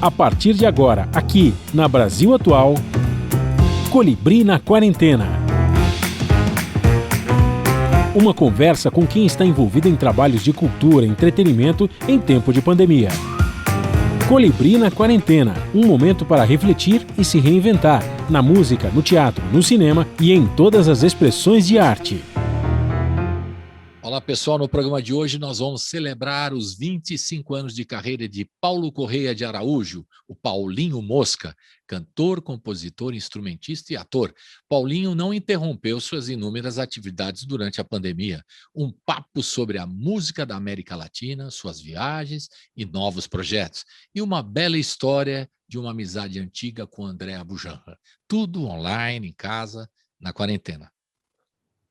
A partir de agora, aqui na Brasil Atual, Colibri na Quarentena. Uma conversa com quem está envolvido em trabalhos de cultura e entretenimento em tempo de pandemia. Colibri na Quarentena, um momento para refletir e se reinventar, na música, no teatro, no cinema e em todas as expressões de arte. Olá pessoal, no programa de hoje nós vamos celebrar os 25 anos de carreira de Paulo Correia de Araújo, o Paulinho Mosca, cantor, compositor, instrumentista e ator. Paulinho não interrompeu suas inúmeras atividades durante a pandemia. Um papo sobre a música da América Latina, suas viagens e novos projetos. E uma bela história de uma amizade antiga com André Abujanra. Tudo online, em casa, na quarentena.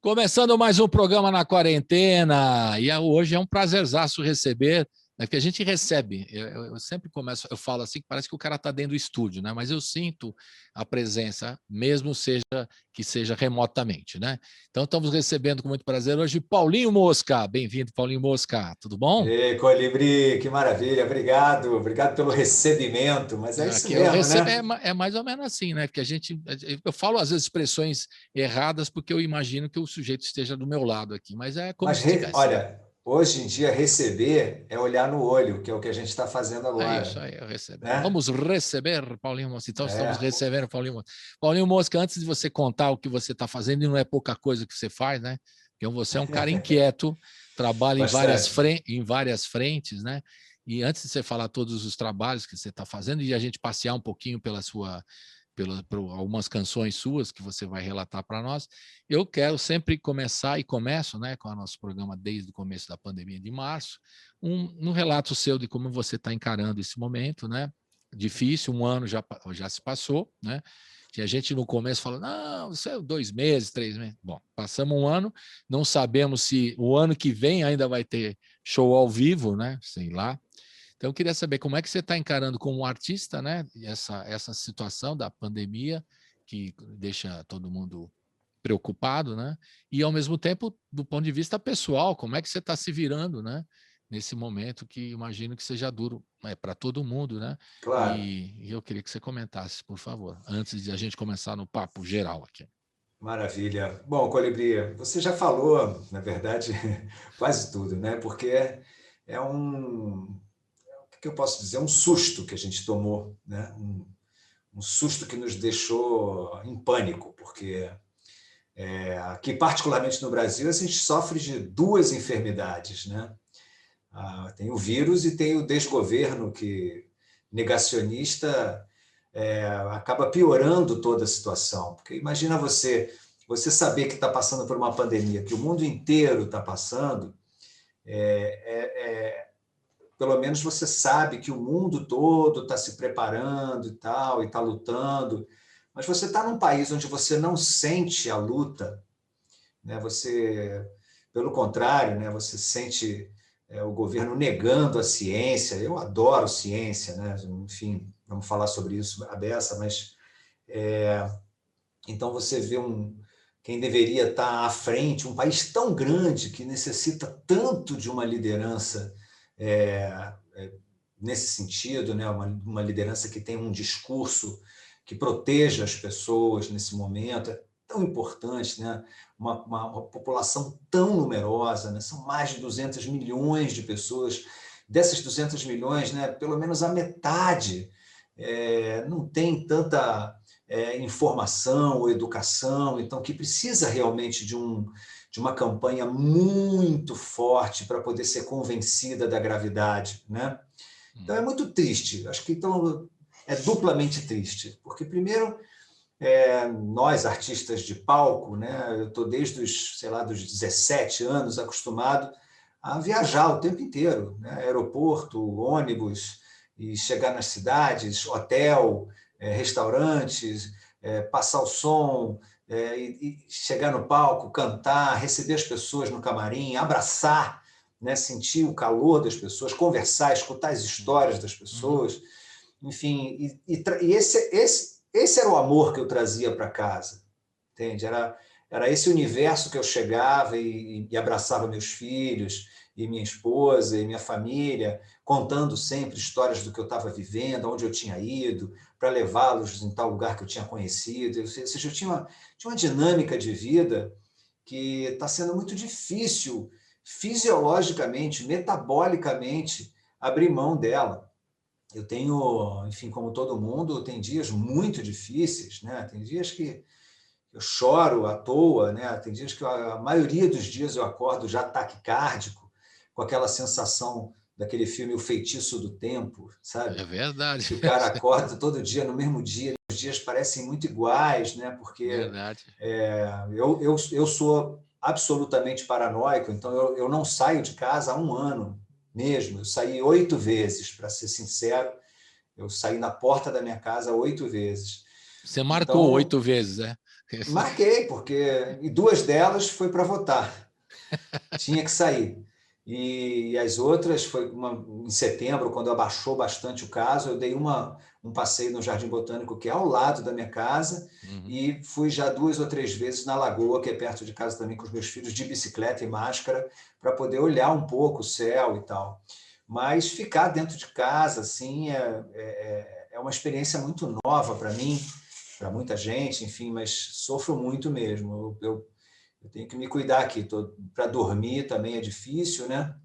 Começando mais um programa na quarentena, e hoje é um prazerzaço receber, né, que a gente recebe, eu sempre começo, eu falo assim, que parece que o cara está dentro do estúdio, né, mas eu sinto a presença, mesmo que seja remotamente, né? Então estamos recebendo com muito prazer hoje Paulinho Mosca. Bem-vindo, Paulinho Mosca, tudo bom? Ei, Colibri, que maravilha, obrigado pelo recebimento, mas é isso Aqui eu mesmo, recebo, né? é mais ou menos assim, né? Porque eu falo às vezes expressões erradas porque eu imagino que o sujeito esteja do meu lado aqui, mas é como Mas, se estivesse. olha, hoje em dia receber é olhar no olho, que é o que a gente está fazendo É isso agora, aí, eu recebo. né? Vamos receber Paulinho Mosca. Então, estamos É, recebendo Paulinho Mosca. Paulinho Mosca, antes de você contar o que você está fazendo, e não é pouca coisa que você faz, né? Porque você é um cara inquieto, trabalha bastante. em várias frentes, né? E antes de você falar todos os trabalhos que você está fazendo e a gente passear um pouquinho por algumas canções suas que você vai relatar para nós, eu quero sempre começar, e começo, né, com o nosso programa desde o começo da pandemia de março, um relato seu de como você está encarando esse momento, né? Difícil, um ano já se passou, né? Que a gente no começo fala, não, isso é 2 meses, 3 meses. Bom, passamos um ano, não sabemos se o ano que vem ainda vai ter show ao vivo, né? Sei lá. Então, eu queria saber como é que você está encarando como artista, né? Essa situação da pandemia que deixa todo mundo preocupado, né? E, ao mesmo tempo, do ponto de vista pessoal, como é que você está se virando, né? Nesse momento que imagino que seja duro, para todo mundo, né? Claro, E eu queria que você comentasse, por favor, antes de a gente começar no papo geral aqui. maravilha. Bom, Colibri, você já falou, na verdade, quase tudo, né? Porque é o que eu posso dizer? Um susto que a gente tomou, né? Um susto que nos deixou em pânico, porque aqui, particularmente no Brasil, a gente sofre de duas enfermidades, né? Tem o vírus e tem o desgoverno que negacionista acaba piorando toda a situação. Porque imagina você saber que está passando por uma pandemia, que o mundo inteiro está passando, pelo menos você sabe que o mundo todo está se preparando e tal, e está lutando, mas você está num país onde você não sente a luta, né? Pelo contrário, né? Você sente o governo negando a ciência. Eu adoro ciência, né? Enfim, vamos falar sobre isso à beça, mas então você vê quem deveria estar à frente, um país tão grande que necessita tanto de uma liderança nesse sentido, né? Uma liderança que tem um discurso que proteja as pessoas nesse momento, é tão importante, né? Uma população tão numerosa, né? São mais de 200 milhões de pessoas. Dessas 200 milhões, né, pelo menos a metade não tem tanta informação ou educação, então que precisa realmente de uma campanha muito forte para poder ser convencida da gravidade, né? Então é muito triste, acho que então é duplamente triste, porque primeiro nós artistas de palco, né, eu estou desde os, sei lá, dos 17 anos acostumado a viajar o tempo inteiro, né, aeroporto, ônibus, e chegar nas cidades, hotel, restaurantes, passar o som, e chegar no palco, cantar, receber as pessoas no camarim, abraçar, né, sentir o calor das pessoas, conversar, escutar as histórias das pessoas, enfim, e esse era o amor que eu trazia para casa, entende? Era esse universo que eu chegava e abraçava meus filhos, e minha esposa e minha família, contando sempre histórias do que eu estava vivendo, onde eu tinha ido, para levá-los em tal lugar que eu tinha conhecido. Ou seja, eu tinha uma dinâmica de vida que está sendo muito difícil, fisiologicamente, metabolicamente, abrir mão dela. Eu tenho, enfim, como todo mundo, tem dias muito difíceis, né? Tem dias que eu choro à toa, né? Tem dias que a maioria dos dias eu acordo já taquicárdico, com aquela sensação daquele filme O Feitiço do Tempo, sabe? É verdade. Que o cara acorda todo dia no mesmo dia, os dias parecem muito iguais, né? Porque Verdade. eu sou absolutamente paranoico, então eu não saio de casa há um ano mesmo. Eu saí 8 vezes, para ser sincero. Eu saí na porta da minha casa 8 vezes. Você marcou Então, 8 vezes, né? marquei, porque e 2 delas foi para votar. Tinha que sair. E as outras foi em setembro, quando abaixou bastante o caso, eu dei um passeio no Jardim Botânico, que é ao lado da minha casa, Uhum. e fui já 2 ou 3 vezes na Lagoa, que é perto de casa também, com os meus filhos, de bicicleta e máscara, para poder olhar um pouco o céu e tal. Mas ficar dentro de casa, assim, é uma experiência muito nova para mim, para muita gente, enfim, mas sofro muito mesmo. Eu tenho que me cuidar aqui. Para dormir também é difícil, né?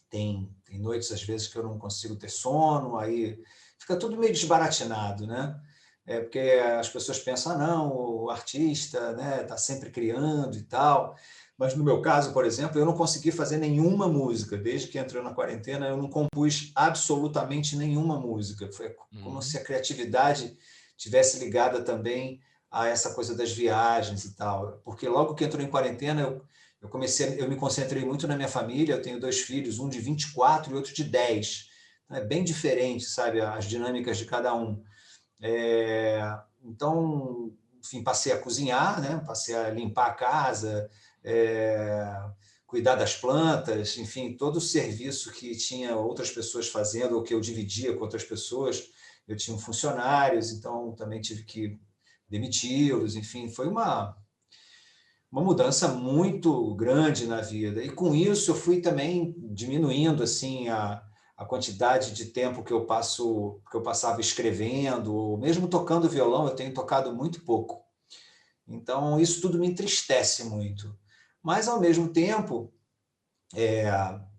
Tem noites, às vezes, que eu não consigo ter sono, aí fica tudo meio desbaratinado, né? Porque as pessoas pensam, não, o artista, né, tá sempre criando e tal. Mas no meu caso, por exemplo, eu não consegui fazer nenhuma música. Desde que entrou na quarentena, eu não compus absolutamente nenhuma música. Foi como se a criatividade tivesse ligada também a essa coisa das viagens e tal. Porque logo que entrou em quarentena, eu me concentrei muito na minha família. Eu tenho 2 filhos, um de 24 e outro de 10. Então, é bem diferente, sabe, as dinâmicas de cada um. Então, enfim, passei a cozinhar, né? Passei a limpar a casa, cuidar das plantas, enfim, todo o serviço que tinha outras pessoas fazendo ou que eu dividia com outras pessoas. Eu tinha funcionários, então também tive que demiti-los, enfim, foi uma mudança muito grande na vida. E com isso eu fui também diminuindo assim a quantidade de tempo que eu passava escrevendo, ou mesmo tocando violão. Eu tenho tocado muito pouco. Então isso tudo me entristece muito. Mas ao mesmo tempo,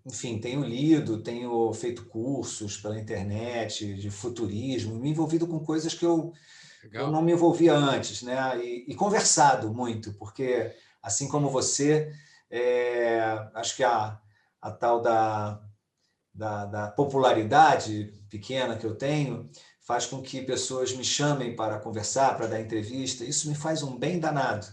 enfim, tenho lido, tenho feito cursos pela internet de futurismo, me envolvido com coisas que eu Legal. não me envolvia antes, né? E conversado muito, porque, assim como você, acho que a tal da popularidade pequena que eu tenho faz com que pessoas me chamem para conversar, para dar entrevista. Isso me faz um bem danado,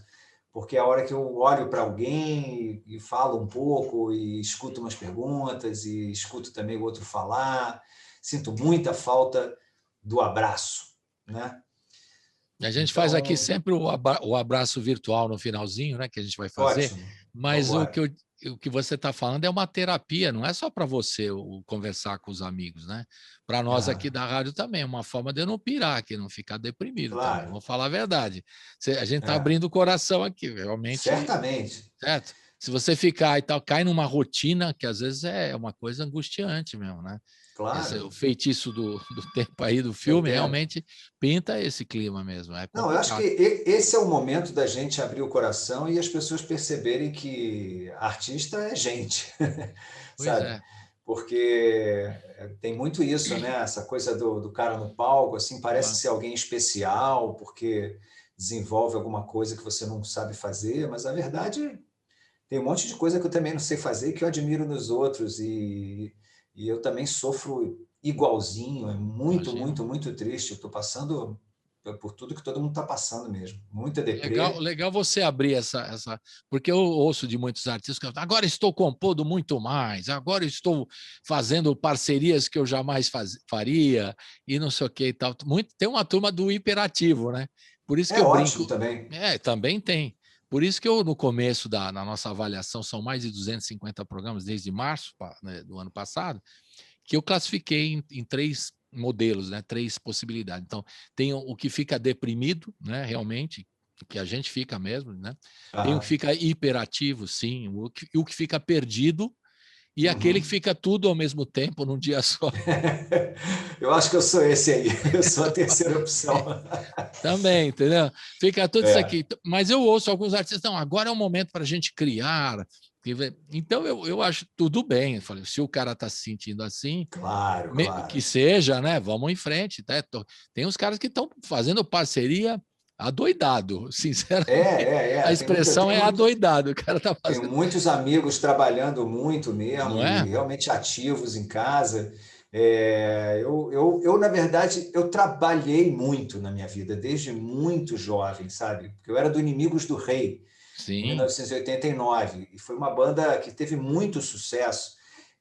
porque a hora que eu olho para alguém e falo um pouco, e escuto umas perguntas, e escuto também o outro falar, sinto muita falta do abraço, né? A gente faz aqui Então, sempre o abraço virtual no finalzinho, né? Que a gente vai fazer, ótimo. Vamos mas embora. o que você está falando é uma terapia, não é só para você o conversar com os amigos, né? Para nós aqui Ah, da rádio também, é uma forma de eu não pirar aqui, não ficar deprimido também. claro. Vou falar a verdade. A gente está É, abrindo o coração aqui, realmente, certamente. certo? Se você ficar e tal, cai numa rotina que às vezes é uma coisa angustiante mesmo, né? O Claro. feitiço do tempo aí do Do filme tempo. realmente pinta esse clima mesmo, é Não, eu acho que complicado. esse é o momento da gente abrir o coração e as pessoas perceberem que artista é gente, Pois sabe? é. Porque tem muito isso, né? Essa coisa do cara no palco, assim, parece Claro. ser alguém especial porque desenvolve alguma coisa que você não sabe fazer, mas a verdade tem um monte de coisa que eu também não sei fazer, que eu admiro nos outros, e eu também sofro igualzinho. É muito, Imagino. muito, muito triste. Eu estou passando por tudo que todo mundo está passando mesmo. Muita Legal, deprê. legal você abrir porque eu ouço de muitos artistas que agora estou compondo muito mais, agora estou fazendo parcerias que eu jamais faria e não sei o que e tal. Tem uma turma do hiperativo, né? Por isso que É eu ótimo brinco. também. Também tem. Por isso que eu, no começo na nossa avaliação, são mais de 250 programas desde março, né, do ano passado, que eu classifiquei em 3 modelos, né, 3 possibilidades. Então, tem o que fica deprimido, né, realmente, que a gente fica mesmo, né? Tem o que Aham. fica hiperativo, sim, o que fica perdido e aquele que fica tudo ao mesmo tempo num dia só. Eu acho que eu sou esse aí, eu sou a terceira opção. Também, entendeu? Fica tudo isso É. aqui. Mas eu ouço alguns artistas, não, agora é o momento para a gente criar. Então, eu acho tudo bem. Eu falei, se o cara está se sentindo assim, Claro, que claro. seja, né? Vamos em frente. Tá? Tem uns caras que estão fazendo parceria adoidado, sinceramente. A expressão é adoidado. O cara está Tenho fazendo. muitos amigos trabalhando muito mesmo Não e é? realmente ativos em casa. Na verdade, eu trabalhei muito na minha vida, desde muito jovem, sabe? Porque eu era do Inimigos do Rei, em Sim. 1989, e foi uma banda que teve muito sucesso.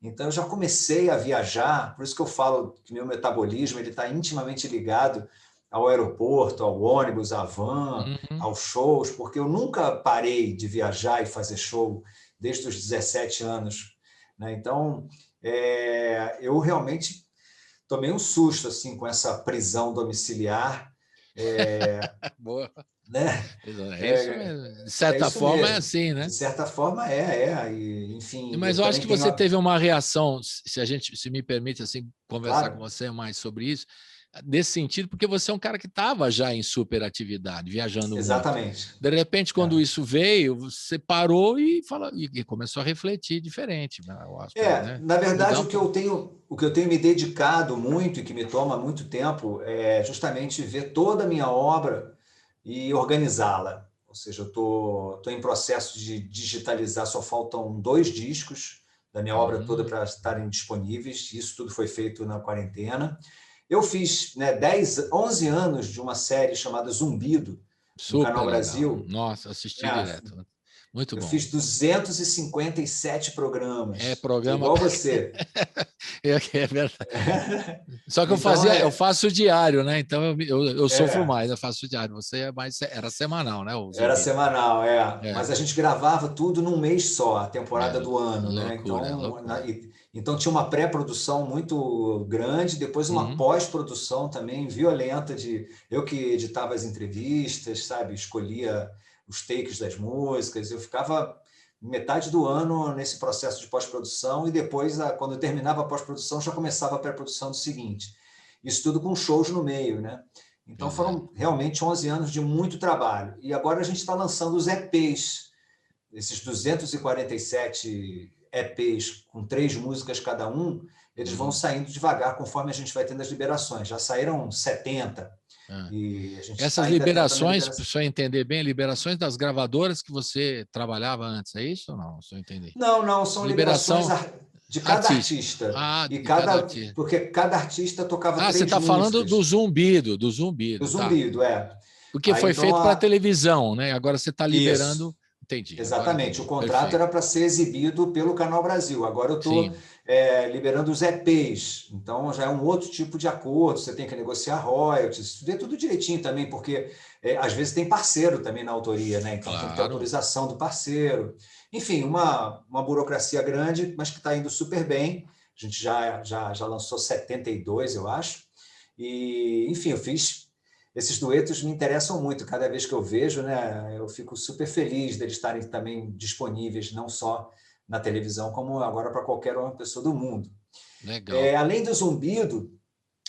Então, eu já comecei a viajar, por isso que eu falo que meu metabolismo ele está intimamente ligado ao aeroporto, ao ônibus, à van, Uhum. aos shows, porque eu nunca parei de viajar e fazer show desde os 17 anos. Né? Então, eu realmente tomei um susto assim com essa prisão domiciliar. Boa. Né? É isso É, mesmo. De é certa isso forma, é mesmo. assim, De né? certa forma, E, enfim, Mas eu eu acho também que tenho. você teve uma reação, se me permite assim conversar com Claro, você mais sobre isso, nesse sentido, porque você é um cara que estava já em superatividade, viajando muito. exatamente. De repente, quando É. isso veio, você parou e começou a refletir diferente, né? Eu acho, né? Na Mudar verdade, um pouco. o que eu tenho me dedicado muito e que me toma muito tempo é justamente ver toda a minha obra e organizá-la. Ou seja, eu tô em processo de digitalizar, só faltam 2 discos da minha obra toda para estarem disponíveis. Isso tudo foi feito na quarentena. Eu fiz, né, 11 anos de uma série chamada Zumbido, no Super Canal legal. Brasil. Nossa, assisti Né? direto. Muito Eu bom. fiz 257 É programas, programa. igual você. É verdade. Só que Então, eu faço diário, né? Então eu sofro é, mais, eu faço diário. Você é mais, era semanal, né? O era zumbido. semanal, É, mas a gente gravava tudo num mês só, a temporada é, do ano, né? loucura, Então, loucura. então tinha uma pré-produção muito grande, depois uma Uhum. pós-produção também violenta de eu que editava as entrevistas, sabe? Escolhia os takes das músicas, eu ficava metade do ano nesse processo de pós-produção e depois, quando eu terminava a pós-produção, já começava a pré-produção do seguinte. Isso tudo com shows no meio, né? Então Pois é. foram realmente 11 anos de muito trabalho. E agora a gente está lançando os EPs, esses 247 EPs com 3 músicas cada um, eles vão Uhum. saindo devagar conforme a gente vai tendo as liberações. Já saíram 70 É. e a gente está Essas ainda tentando a liberações, liberação. para você entender bem, liberações das gravadoras que você trabalhava antes, é isso ou não? Se eu entender. Não, não, são liberações Liberação de cada artística. artista. Ah, E de cada cada, artista. porque cada artista tocava Ah, você 3 está falando do músicas. zumbido, do O zumbido, tá? zumbido, é. Porque Aí foi então feito para televisão, né? Agora você está isso. liberando. Entendi, agora Exatamente, o entendi. contrato Perfeito. era para ser exibido pelo Canal Brasil. Agora eu estou Sim, liberando os EPs, então já é um outro tipo de acordo. Você tem que negociar royalties, ver tudo direitinho também, porque às vezes tem parceiro também na autoria, né? Então tem que ter claro. autorização do parceiro. Enfim, uma burocracia grande, mas que está indo super bem. A gente já lançou 72, eu acho. E, enfim, eu fiz esses duetos me interessam muito. Cada vez que eu vejo, né, eu fico super feliz deles estarem também disponíveis, não só na televisão, como agora para qualquer uma pessoa do mundo. Legal. Além do Zumbido,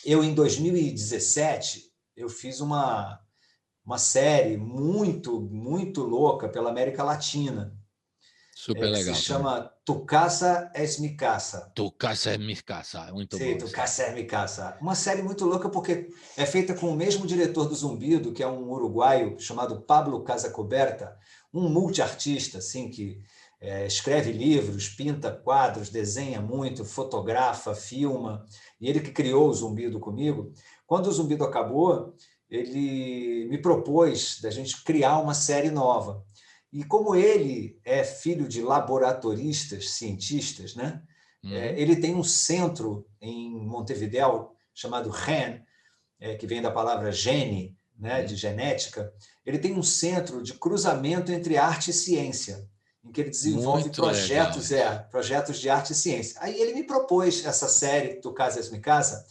eu, em 2017, eu fiz uma série muito, muito louca pela América Latina, Super que se legal também. chama Tu Casa Es Mi Casa. Tu caça é me caça. Muito Sim, bom Tu isso aí. Casa Es Mi Casa. Uma série muito louca porque é feita com o mesmo diretor do Zumbido, que é um uruguaio chamado Pablo Casacoberta, um multiartista, assim, que escreve livros, pinta quadros, desenha muito, fotografa, filma, e ele que criou o Zumbido comigo. Quando o Zumbido acabou, ele me propôs da gente criar uma série nova. E como ele é filho de laboratoristas, cientistas, né? Uhum. Ele tem um centro em Montevidéu chamado REN, que vem da palavra gene, né, de Uhum. genética. Ele tem um centro de cruzamento entre arte e ciência, em que ele desenvolve Muito legal isso. projetos de arte e ciência. Aí ele me propôs essa série, Tu Casas Me Casa,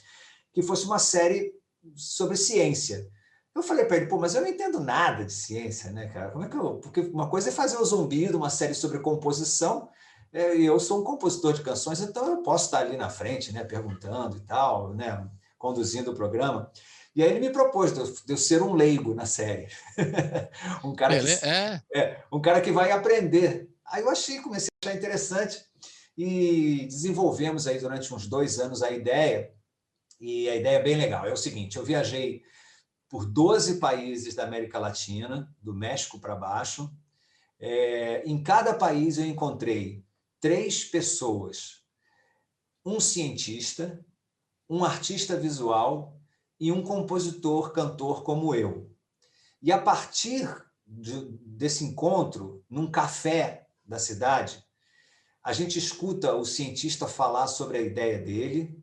que fosse uma série sobre ciência. Eu falei para ele, pô, mas eu não entendo nada de ciência, né, cara? Como é que eu... Porque uma coisa é fazer o Zumbido, uma série sobre composição, eu sou um compositor de canções, então eu posso estar ali na frente, né, perguntando e tal, né, conduzindo o programa. E aí ele me propôs de eu ser um leigo na série. um cara que, um cara que vai aprender. Aí eu comecei a achar interessante e desenvolvemos aí durante uns 2 anos a ideia, e a ideia é bem legal. É o seguinte, eu viajei por 12 países da América Latina, do México para baixo. Em cada país eu encontrei 3 pessoas, um cientista, um artista visual e um compositor, cantor como eu. E a partir desse encontro, num café da cidade, a gente escuta o cientista falar sobre a ideia dele,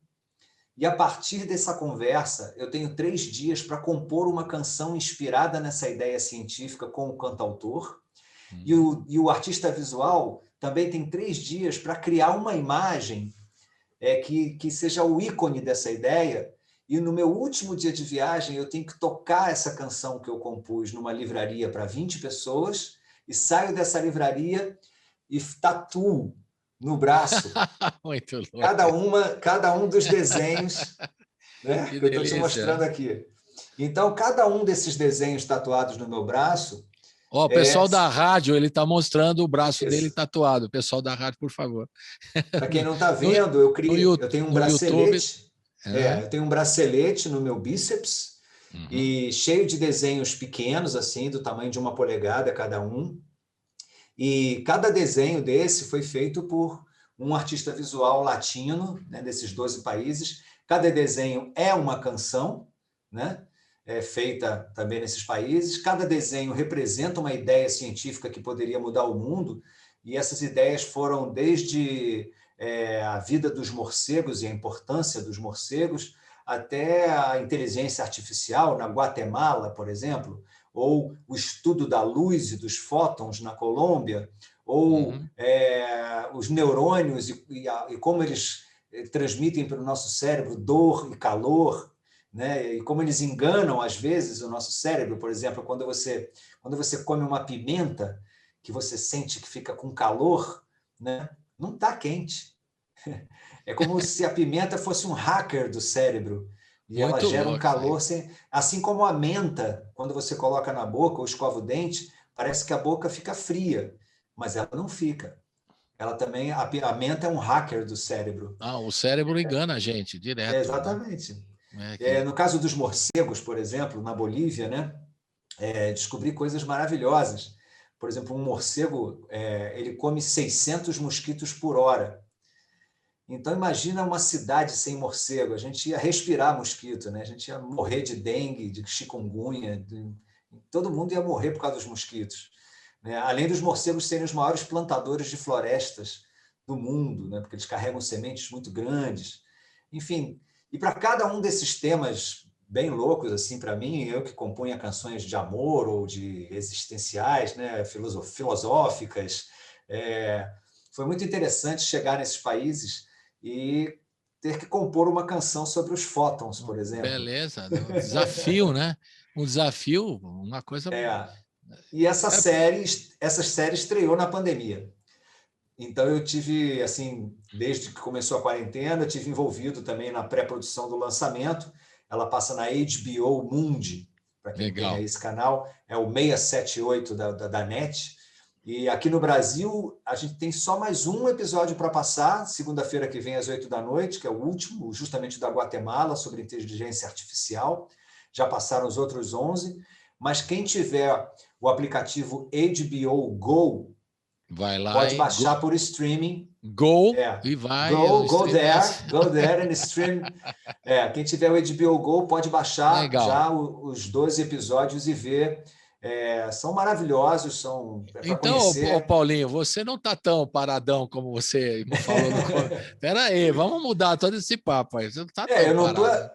e a partir dessa conversa, eu tenho 3 dias para compor uma canção inspirada nessa ideia científica com o cantautor, e o artista visual também tem 3 dias para criar uma imagem que seja o ícone dessa ideia, e no meu último dia de viagem eu tenho que tocar essa canção que eu compus numa livraria para 20 pessoas, e saio dessa livraria e tatuo no braço Muito louco. cada um dos desenhos, né, que eu estou te mostrando aqui. Então, cada um desses desenhos tatuados no meu braço... O pessoal da rádio, ele está mostrando o braço dele tatuado. Pessoal da rádio, por favor. Para quem não está vendo, eu tenho um bracelete. YouTube... eu tenho um bracelete no meu bíceps, e cheio de desenhos pequenos, assim, do tamanho de 1 polegada cada um. E cada desenho desse foi feito por um artista visual latino, né, desses 12 países. Cada desenho é uma canção, né, feita também nesses países. Cada desenho representa uma ideia científica que poderia mudar o mundo, e essas ideias foram desde a vida dos morcegos e a importância dos morcegos, até a inteligência artificial na Guatemala, por exemplo, ou o estudo da luz e dos fótons na Colômbia, ou os neurônios e como eles transmitem para o nosso cérebro dor e calor, né? E como eles enganam, às vezes, o nosso cérebro. Por exemplo, quando você come uma pimenta, que você sente que fica com calor, né? Não está quente. É como se a pimenta fosse um hacker do cérebro, e ela gera um calor, assim como a menta, quando você coloca na boca ou escova o dente, parece que a boca fica fria, mas ela não fica. Ela também, a menta é um hacker do cérebro. O cérebro engana a gente direto. Exatamente. No caso dos morcegos, por exemplo, na Bolívia, né, descobri coisas maravilhosas. Por exemplo, um morcego, ele come 600 mosquitos por hora. Então, imagina uma cidade sem morcego. A gente ia respirar mosquito, né? A gente ia morrer de dengue, de chikungunya. Todo mundo ia morrer por causa dos mosquitos, né? Além dos morcegos serem os maiores plantadores de florestas do mundo, né? Porque eles carregam sementes muito grandes. Enfim, e para cada um desses temas bem loucos, assim, para mim, eu que compunha canções de amor ou de existenciais, né? Filosóficas, foi muito interessante chegar nesses países e ter que compor uma canção sobre os fótons, por exemplo. Beleza, um desafio, né? Um desafio, uma coisa... E essa série estreou na pandemia. Então eu tive, assim, desde que começou a quarentena, eu tive envolvido também na pré-produção do lançamento. Ela passa na HBO Mundi, para quem tem aí esse canal, é o 678 da NET. E aqui no Brasil, a gente tem só mais um episódio para passar, segunda-feira que vem às 20h, que é o último, justamente da Guatemala, sobre inteligência artificial. Já passaram os outros 11, mas quem tiver o aplicativo HBO Go, vai lá, pode baixar por streaming. E vai. Go there and stream. Quem tiver o HBO Go pode baixar já os 12 episódios e ver. São maravilhosos, são então, Paulinho, você não está tão paradão como você falou no... Espera aí, vamos mudar todo esse papo aí. Você não tá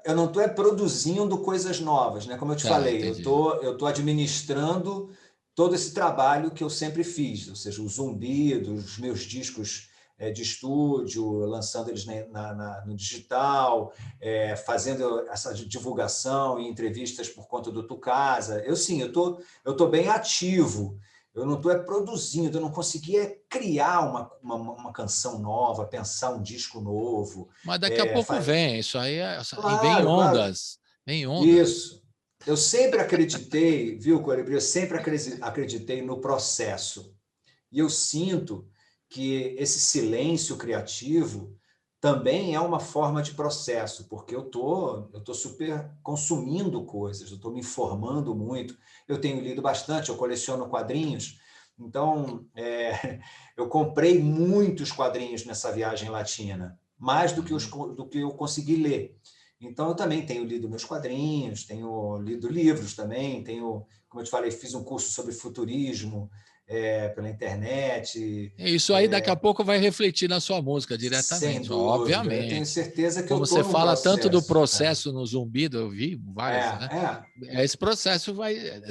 eu não estou produzindo coisas novas, né? Como eu te falei, entendi. eu tô administrando todo esse trabalho que eu sempre fiz, ou seja, o Zumbi, dos meus discos de estúdio, lançando eles no digital, fazendo essa divulgação e entrevistas por conta do Tucasa. Eu tô bem ativo. Eu não estou produzindo, eu não conseguia criar uma canção nova, pensar um disco novo. Mas daqui a pouco vem, isso aí vem em Claro, claro. ondas, vem em ondas. Isso. Eu sempre acreditei, viu, Colibri? Eu sempre acreditei no processo. E eu sinto que esse silêncio criativo também é uma forma de processo, porque eu tô super consumindo coisas, eu estou me informando muito, eu tenho lido bastante, eu coleciono quadrinhos, então eu comprei muitos quadrinhos nessa viagem latina, mais do que eu consegui ler. Então, eu também tenho lido meus quadrinhos, tenho lido livros também, como eu te falei, fiz um curso sobre futurismo pela internet. Isso aí daqui a pouco vai refletir na sua música Sem diretamente, dúvida, eu tenho obviamente. certeza que eu Como estou você num fala tanto do processo. processo no Zumbido, eu vi várias, né? Esse processo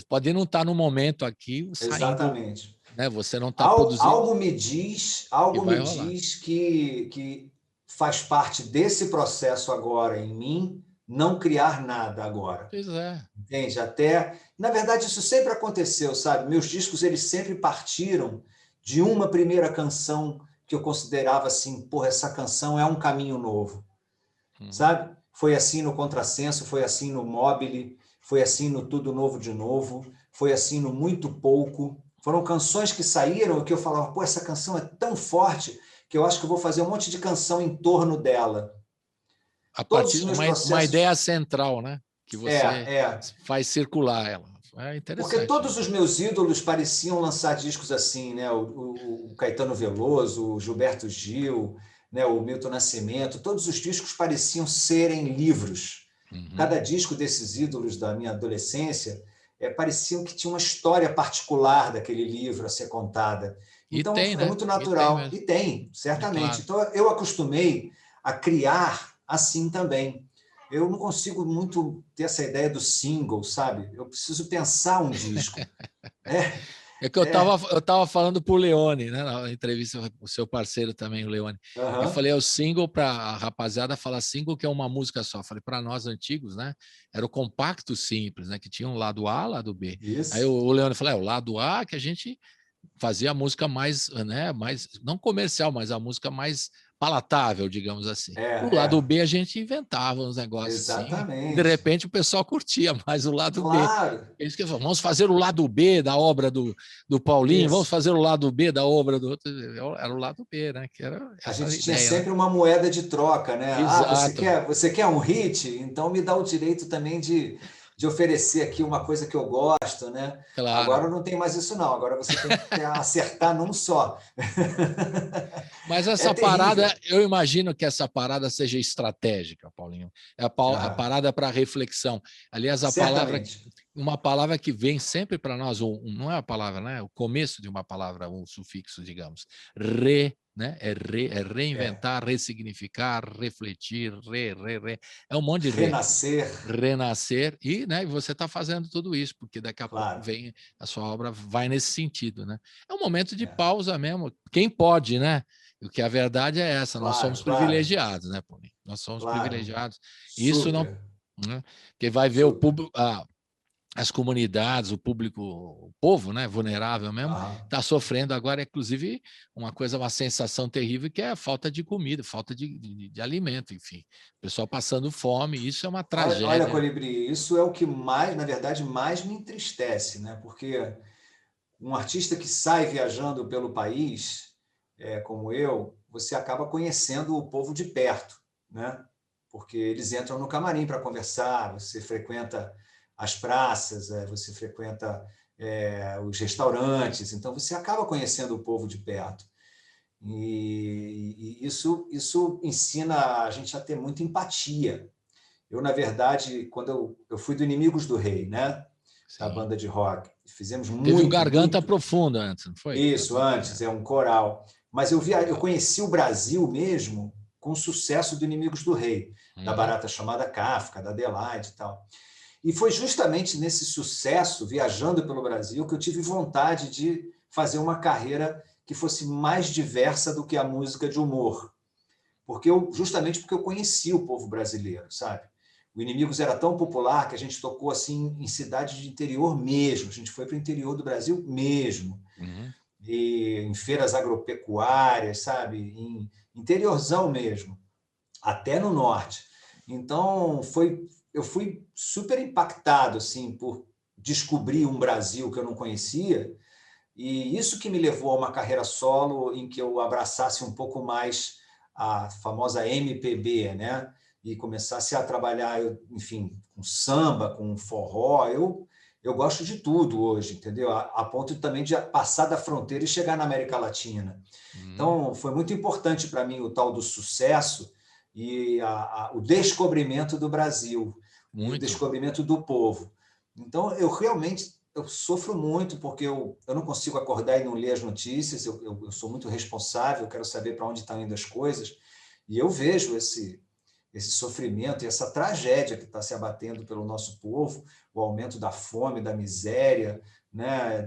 pode não estar no momento aqui saindo, Exatamente. né? Você não está produzindo e Algo vai me rolar. diz que faz parte desse processo agora em mim não criar nada agora. Pois é. Entende? Na verdade, isso sempre aconteceu, sabe? Meus discos, eles sempre partiram de uma primeira canção que eu considerava assim, porra, essa canção é um caminho novo, sabe? Foi assim no Contrassenso, foi assim no Mobile, foi assim no Tudo Novo de Novo, foi assim no Muito Pouco. Foram canções que saíram que eu falava, pô, essa canção é tão forte que eu acho que eu vou fazer um monte de canção em torno dela. A Todos partir os de meus uma ideia processos... central, né? Que você É. faz circular ela. É Porque interessante todos isso. os meus ídolos pareciam lançar discos assim, né? O Caetano Veloso, o Gilberto Gil, né? O Milton Nascimento, todos os discos pareciam serem livros. Cada disco desses ídolos da minha adolescência pareciam que tinha uma história particular daquele livro a ser contada. E Então tem, é né? muito E tem natural. mesmo. E tem, É certamente. claro. Então eu acostumei a criar assim também. Eu não consigo muito ter essa ideia do single, sabe? Eu preciso pensar um disco. É que eu tava falando para o Leone, né, na entrevista, o seu parceiro também, o Leone. Eu Aham. falei, é o single para a rapaziada falar single, que é uma música só. Eu falei, para nós antigos, né? Era o compacto simples, né? Que tinha um lado A, lado B. Aí Isso. o Leone falou, o lado A que a gente fazia a música mais, né, mais, não comercial, mas a música mais palatável, digamos assim. O lado É. B a gente inventava uns negócios assim, e de Exatamente. repente o pessoal curtia mais o lado B. Claro. Eles que vamos fazer o lado B da obra do Paulinho, vamos Isso. fazer o lado B da obra do outro. Era o lado B, né? Que era A essa gente tinha ideia, né? sempre uma moeda de troca, né? Ah, Exato. você quer um hit? Então me dá o direito também de oferecer aqui uma coisa que eu gosto, né? Claro. Agora não tem mais isso, não. Agora você tem que acertar num só. Mas É essa parada, terrível. eu imagino que essa parada seja estratégica, Paulinho. É a Ah, parada para reflexão. Aliás, certamente. uma palavra que vem sempre para nós, não é a palavra, né? O começo de uma palavra, um sufixo, digamos. Né? É É. reinventar, ressignificar, refletir, re. É um monte de re. Renascer, Renascer e, né, você está fazendo tudo isso, porque daqui a pouco claro. vem a sua obra vai nesse sentido, né? É um momento de É. pausa mesmo. Quem pode, né? O que a verdade é essa, nós Claro, somos claro, privilegiados, né, Paulinho? Nós somos claro. privilegiados. Isso não, Super, né? Porque vai ver o super. público, as comunidades, o público, o povo, né, vulnerável mesmo, Aham. está sofrendo agora, inclusive, uma sensação terrível que é a falta de comida, falta de alimento, enfim. O pessoal passando fome, isso é uma Olha, tragédia. Colibri, isso é o que mais, na verdade, mais me entristece, né? Porque um artista que sai viajando pelo país, como eu, você acaba conhecendo o povo de perto, né? Porque eles entram no camarim para conversar, você frequenta as praças, você frequenta os restaurantes, então você acaba conhecendo o povo de perto. E isso ensina a gente a ter muita empatia. Eu, na verdade, quando eu fui do Inimigos do Rei, né? Da Sim. banda de rock, fizemos Teve o muito, Garganta muito. Profunda antes, não foi? Isso, antes, é um coral. Mas eu Coral. conheci o Brasil mesmo com o sucesso do Inimigos do Rei, da Uhum. Barata Chamada Kafka, da Adelaide e tal. E foi justamente nesse sucesso, viajando pelo Brasil, que eu tive vontade de fazer uma carreira que fosse mais diversa do que a música de humor. Justamente porque eu conheci o povo brasileiro, sabe? O Inimigos era tão popular que a gente tocou assim em cidades de interior mesmo. A gente foi para o interior do Brasil mesmo. Uhum. E em feiras agropecuárias, sabe? Em interiorzão mesmo, até no norte. Então, eu fui super impactado assim, por descobrir um Brasil que eu não conhecia, e isso que me levou a uma carreira solo em que eu abraçasse um pouco mais a famosa MPB, né? E começasse a trabalhar, enfim, com samba, com forró. Eu gosto de tudo hoje, entendeu? A ponto também de passar da fronteira e chegar na América Latina. Uhum. Então, foi muito importante para mim o tal do sucesso e o descobrimento do Brasil e o Muito. descobrimento do povo. Então, eu realmente sofro muito porque eu não consigo acordar e não ler as notícias, eu sou muito responsável, eu quero saber para onde estão indo as coisas, e eu vejo esse sofrimento e essa tragédia que está se abatendo pelo nosso povo, o aumento da fome, da miséria, né,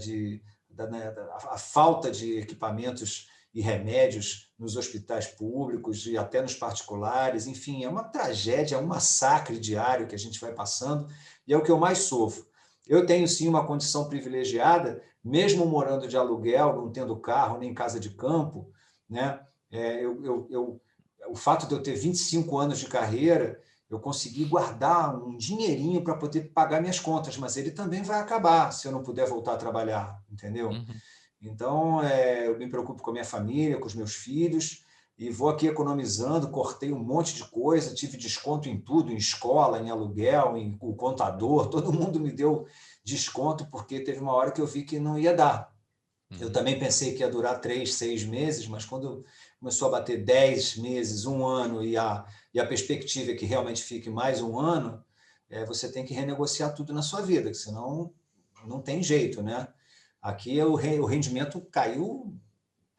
a falta de equipamentos e remédios nos hospitais públicos e até nos particulares. Enfim, é uma tragédia, é um massacre diário que a gente vai passando e é o que eu mais sofro. Eu tenho, sim, uma condição privilegiada, mesmo morando de aluguel, não tendo carro nem casa de campo, né? O fato de eu ter 25 anos de carreira, eu consegui guardar um dinheirinho para poder pagar minhas contas, mas ele também vai acabar se eu não puder voltar a trabalhar, entendeu? Uhum. Então, eu me preocupo com a minha família, com os meus filhos, e vou aqui economizando, cortei um monte de coisa, tive desconto em tudo, em escola, em aluguel, em o contador, todo mundo me deu desconto, porque teve uma hora que eu vi que não ia dar. Eu Uhum. também pensei que ia durar 3, 6 meses, mas quando começou a bater 10 meses, um ano, e a perspectiva é que realmente fique mais um ano, você tem que renegociar tudo na sua vida, senão não tem jeito, né? Aqui o rendimento caiu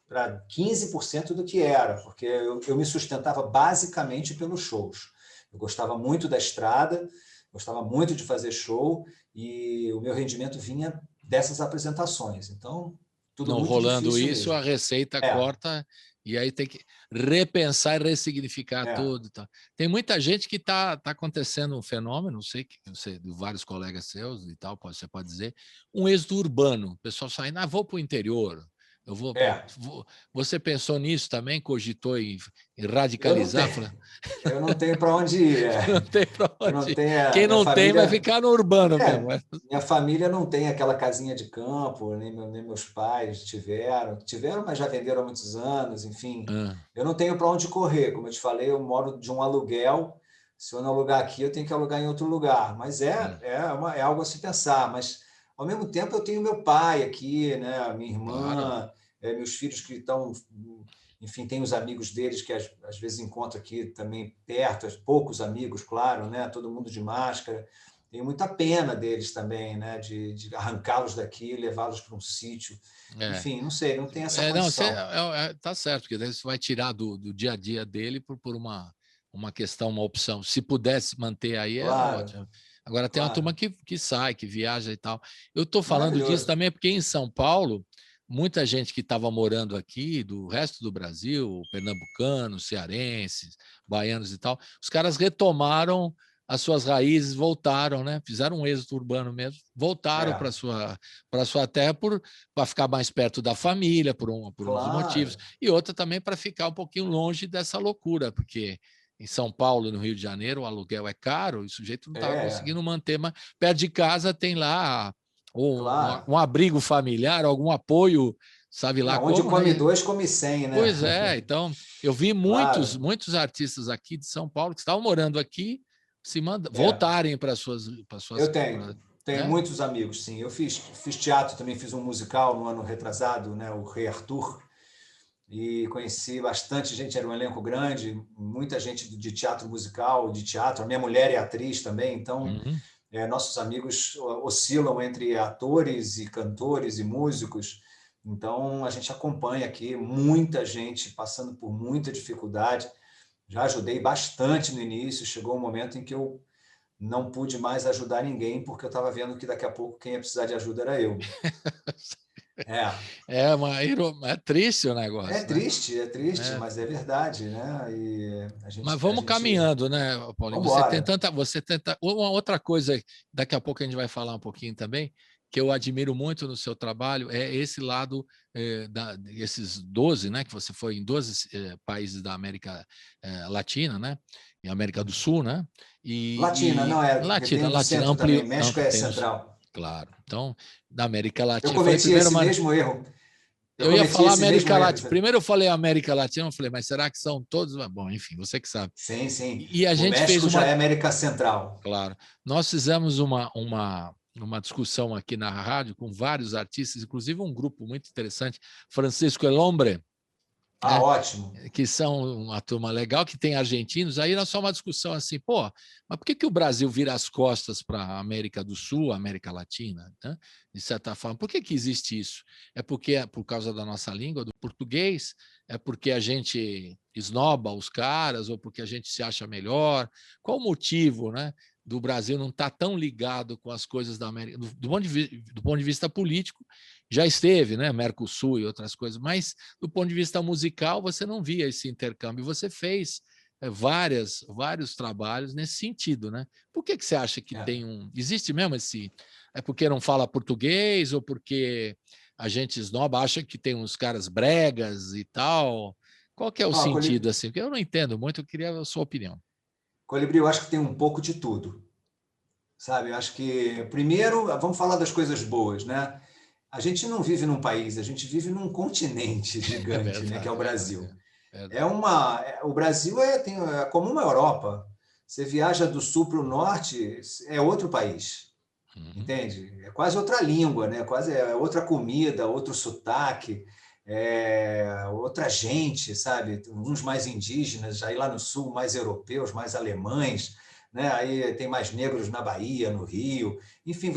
para 15% do que era, porque eu me sustentava basicamente pelos shows. Eu gostava muito da estrada, gostava muito de fazer show, e o meu rendimento vinha dessas apresentações. Então, tudo Não muito rolando difícil isso, a mesmo. receita É, corta e aí tem que repensar e ressignificar é, tudo. Tá. Tem muita gente que tá acontecendo um fenômeno, não sei, de vários colegas seus e tal, você pode dizer, um êxodo urbano. O pessoal saindo, vou para o interior. Eu é. você pensou nisso também? Cogitou em Eu não radicalizar? tenho, Falando, eu não tenho para onde ir. não tem para Eu não onde ir. tenho, Quem minha não tem vai família. ficar no urbano mesmo. É, minha família não tem aquela casinha de campo, nem meus pais tiveram, mas já venderam há muitos anos, enfim. Ah, Eu não tenho para onde correr, como eu te falei, eu moro de um aluguel. Se eu não alugar aqui, eu tenho que alugar em outro lugar. Mas hum, é algo a se pensar. Mas, ao mesmo tempo, eu tenho meu pai aqui, né, a minha claro. irmã, meus filhos que estão. Enfim, tem os amigos deles que às vezes encontro aqui também perto, poucos amigos, claro, né? Todo mundo de máscara. Tenho muita pena deles também, né? De arrancá-los daqui e levá-los para um sítio. É. Enfim, não sei, não tem essa Não, você condição. tá certo, porque daí você vai tirar do dia a dia dele por uma questão, uma opção. Se pudesse manter aí, era Claro, ótimo. Agora tem uma turma claro. que sai, que viaja e tal. Eu estou falando disso Maravilhoso. também porque em São Paulo, muita gente que estava morando aqui, do resto do Brasil, pernambucanos, cearenses, baianos e tal, os caras retomaram as suas raízes, voltaram, né? Fizeram um êxodo urbano mesmo, voltaram É, para sua terra para ficar mais perto da família, por um dos motivos, claro. e outra também para ficar um pouquinho longe dessa loucura, porque em São Paulo, no Rio de Janeiro, o aluguel é caro e o sujeito não estava É, conseguindo manter, mas perto de casa tem lá claro. um abrigo familiar, algum apoio, sabe É, lá onde como, come né? dois, come cem, né? Pois é, então eu vi Claro. muitos artistas aqui de São Paulo que estavam morando aqui É. voltarem para Eu tenho né? muitos amigos, sim. Eu fiz teatro, também fiz um musical no ano retrasado, né? O Rei Arthur. E conheci bastante gente, era um elenco grande, muita gente de teatro musical, de teatro. A minha mulher é atriz também, então Uhum. nossos amigos oscilam entre atores e cantores e músicos. Então a gente acompanha aqui muita gente passando por muita dificuldade. Já ajudei bastante no início, chegou um momento em que eu não pude mais ajudar ninguém, porque eu estava vendo que daqui a pouco quem ia precisar de ajuda era eu. É triste o negócio, né? É triste, mas é verdade, né? E Mas vamos caminhando, né, Paulinho? Vambora. Você tenta. Uma outra coisa, daqui a pouco a gente vai falar um pouquinho também, que eu admiro muito no seu trabalho, é esse lado esses 12, né? Que você foi em 12 países da América Latina, né? Em América do Sul, né? Latina, não é, porque tem do Latina, centro também. ampliou, México é central. claro. Então, da América Eu Latina. Eu falei cometi primeiro, esse mesmo erro. Eu eu ia cometi falar esse mesmo América erro. Latina. Primeiro eu falei América Latina, eu falei, mas será que são todos? Bom, enfim, você que sabe. Sim, sim. E a O gente fez México já uma. é América Central. Claro. Nós fizemos uma discussão aqui na rádio com vários artistas, inclusive um grupo muito interessante, Francisco El Hombre, Ah, né? ótimo. Que são uma turma legal, que tem argentinos. Aí nós só uma discussão assim, pô, mas por que o Brasil vira as costas para a América do Sul, América Latina, né? De certa forma? Por que existe isso? É porque é por causa da nossa língua, do português? É porque a gente esnoba os caras ou porque a gente se acha melhor? Qual o motivo, né, do Brasil não estar tão ligado com as coisas da América, do ponto de vista político? Já esteve, né, Mercosul e outras coisas, mas do ponto de vista musical você não via esse intercâmbio. Você fez vários trabalhos nesse sentido, né? Por que você acha que tem existe mesmo esse... É porque não fala português ou porque a gente esnoba, acha que tem uns caras bregas e tal? Qual que é o sentido, assim? Porque eu não entendo muito, eu queria a sua opinião. Colibri, eu acho que tem um pouco de tudo, sabe? Eu acho que, primeiro, vamos falar das coisas boas, né? A gente não vive num país, a gente vive num continente É gigante, né? Que é o verdade, Brasil. verdade. O Brasil é como uma Europa. Você viaja do sul para o norte, é outro país, entende? É quase outra língua, né? Quase é outra comida, outro sotaque, outra gente, sabe? Uns mais indígenas, aí lá no sul mais europeus, mais alemães, né? Aí tem mais negros na Bahia, no Rio. Enfim,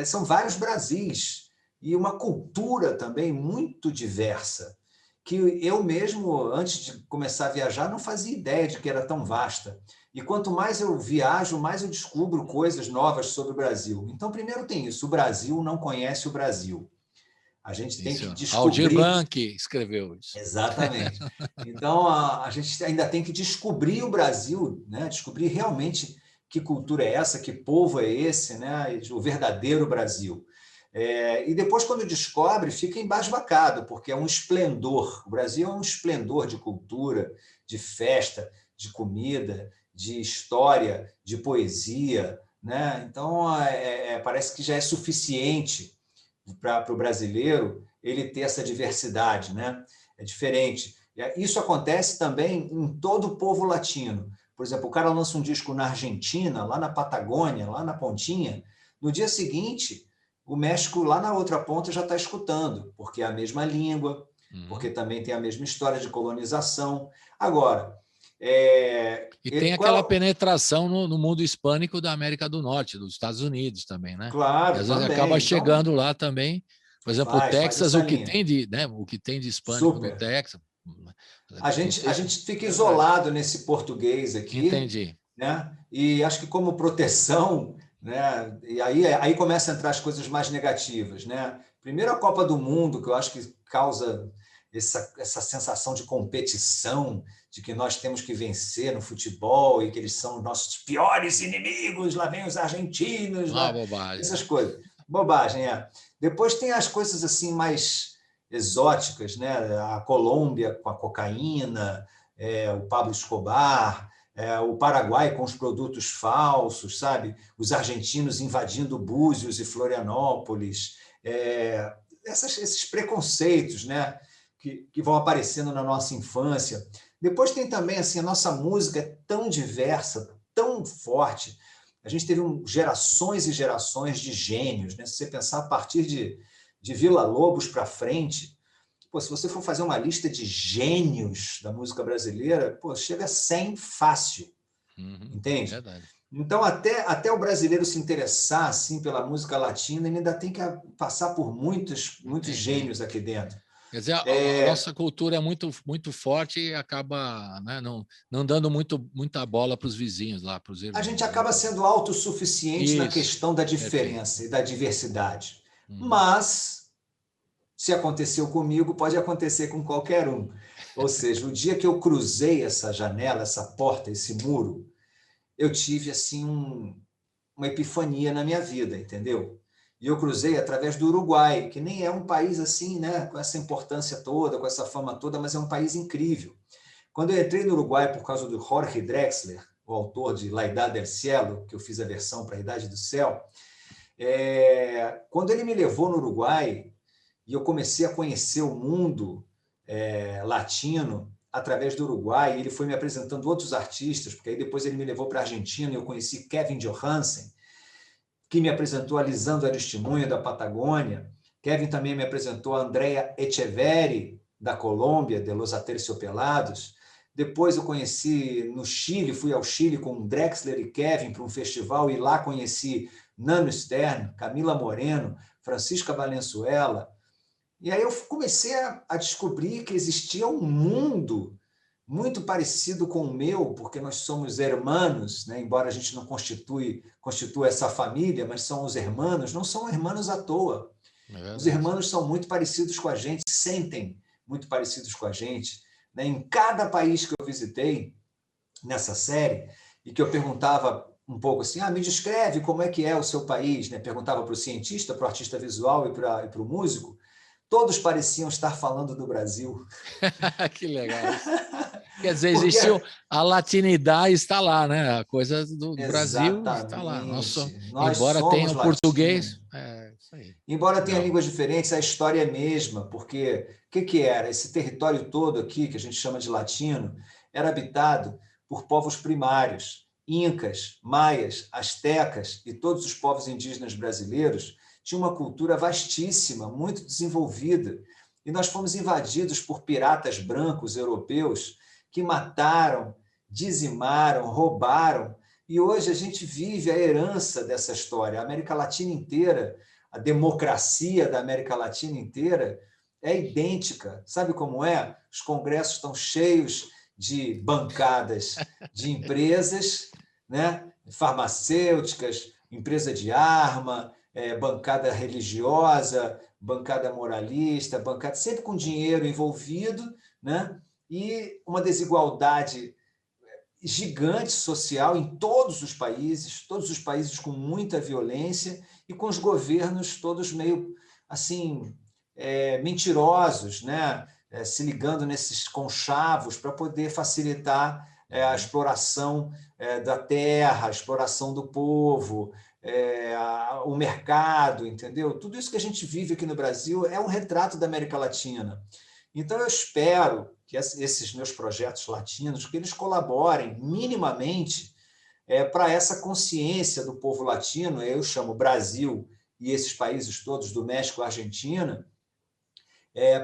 são vários Brasis e uma cultura também muito diversa, que eu mesmo, antes de começar a viajar, não fazia ideia de que era tão vasta. E quanto mais eu viajo, mais eu descubro coisas novas sobre o Brasil. Então, primeiro tem isso, o Brasil não conhece o Brasil. A gente tem que Aldir descobrir... Blanc escreveu isso. Exatamente. Então, a gente ainda tem que descobrir o Brasil, né? Descobrir realmente que cultura é essa, que povo é esse, né? O verdadeiro Brasil. E depois, quando descobre, fica embasbacado, porque é um esplendor. O Brasil é um esplendor de cultura, de festa, de comida, de história, de poesia, né? Então, parece que já é suficiente para o brasileiro ele ter essa diversidade, né? É diferente. Isso acontece também em todo o povo latino. Por exemplo, o cara lança um disco na Argentina, lá na Patagônia, lá na pontinha, no dia seguinte, o México, lá na outra ponta, já está escutando, porque é a mesma língua, porque também tem a mesma história de colonização. Agora... E tem aquela penetração no mundo hispânico da América do Norte, dos Estados Unidos também, né? Claro, e às vezes também. acaba chegando lá também. Por exemplo, o Texas, o que tem de hispânico no Texas. A gente fica isolado nesse português aqui. Entendi. Né? E acho que como proteção, né? E aí começa a entrar as coisas mais negativas, né? Primeiro a Copa do Mundo, que eu acho que causa essa sensação de competição, de que nós temos que vencer no futebol e que eles são nossos piores inimigos, lá vem os argentinos, bobagem. Essas coisas. Bobagem, Depois tem as coisas assim mais exóticas, né? A Colômbia com a cocaína, o Pablo Escobar, o Paraguai com os produtos falsos, sabe? Os argentinos invadindo Búzios e Florianópolis, esses preconceitos, né? Que vão aparecendo na nossa infância. Depois tem também assim, a nossa música é tão diversa, tão forte. A gente teve gerações e gerações de gênios, né? Se você pensar a partir de Villa-Lobos para frente, se você for fazer uma lista de gênios da música brasileira, chega a 100 fácil, entende? Verdade. Então, até o brasileiro se interessar assim, pela música latina, ele ainda tem que passar por muitos gênios aqui dentro. Quer dizer, a nossa cultura é muito, muito forte e acaba, né, não dando muita bola para os vizinhos lá, para os irmãos. A gente acaba sendo autossuficiente na questão da diferença e da diversidade. Mas Se aconteceu comigo, pode acontecer com qualquer um. Ou seja, o dia que eu cruzei essa janela, essa porta, esse muro, eu tive assim uma epifania na minha vida, entendeu? E eu cruzei através do Uruguai, que nem é um país assim, né, com essa importância toda, com essa fama toda, mas é um país incrível. Quando eu entrei no Uruguai por causa do Jorge Drexler, o autor de La Idade del Cielo, que eu fiz a versão para a Idade do Céu, quando ele me levou no Uruguai e eu comecei a conhecer o mundo latino através do Uruguai, e ele foi me apresentando outros artistas, porque aí depois ele me levou para a Argentina e eu conheci Kevin Johansen, que me apresentou a Lisandro Aristimuño, da Patagônia. Kevin também me apresentou a Andrea Echeverri, da Colômbia, de Los Aterciopelados. Depois eu conheci no Chile, fui ao Chile com Drexler e Kevin para um festival, e lá conheci Nano Stern, Camila Moreno, Francisca Valenzuela. E aí eu comecei a descobrir que existia um mundo muito parecido com o meu, porque nós somos hermanos, né? Embora a gente não constitua essa família, mas são os hermanos, não são hermanos à toa. Os hermanos são muito parecidos com a gente, sentem muito parecidos com a gente, né? Em cada país que eu visitei nessa série, e que eu perguntava um pouco assim, me descreve como é que é o seu país, né? Perguntava para o cientista, para o artista visual e para o músico, todos pareciam estar falando do Brasil. Que legal. Quer dizer, existiu a latinidade, está lá, né? A coisa do Brasil está lá. Nós embora tenha o português. Isso aí. Embora tenha línguas diferentes, a história é a mesma, porque o que era? Esse território todo aqui, que a gente chama de latino, era habitado por povos primários, incas, maias, astecas e todos os povos indígenas brasileiros tinham uma cultura vastíssima, muito desenvolvida. E nós fomos invadidos por piratas brancos europeus que mataram, dizimaram, roubaram. E hoje a gente vive a herança dessa história. A América Latina inteira, a democracia da América Latina inteira é idêntica. Sabe como é? Os congressos estão cheios de bancadas de empresas, né? Farmacêuticas, empresa de arma, bancada religiosa, bancada moralista, bancada sempre com dinheiro envolvido, né? E uma desigualdade gigante social em todos os países com muita violência e com os governos todos meio assim mentirosos, né? Se ligando nesses conchavos para poder facilitar a exploração da terra, a exploração do povo, o mercado, entendeu? Tudo isso que a gente vive aqui no Brasil é um retrato da América Latina. Então, eu espero que esses meus projetos latinos, que eles colaborem minimamente para essa consciência do povo latino, eu chamo Brasil e esses países todos, do México à Argentina,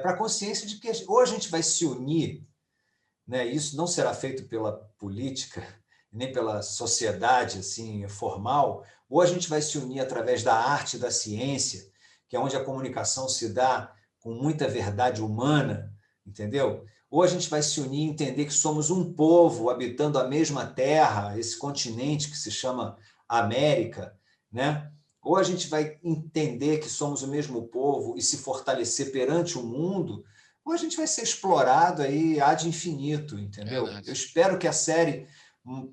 para a consciência de que ou a gente vai se unir, né? Isso não será feito pela política, nem pela sociedade assim formal, ou a gente vai se unir através da arte e da ciência, que é onde a comunicação se dá com muita verdade humana, entendeu? Ou a gente vai se unir e entender que somos um povo habitando a mesma terra, esse continente que se chama América, né? Ou a gente vai entender que somos o mesmo povo e se fortalecer perante o mundo, ou a gente vai ser explorado aí ad infinito, entendeu? Eu espero que a série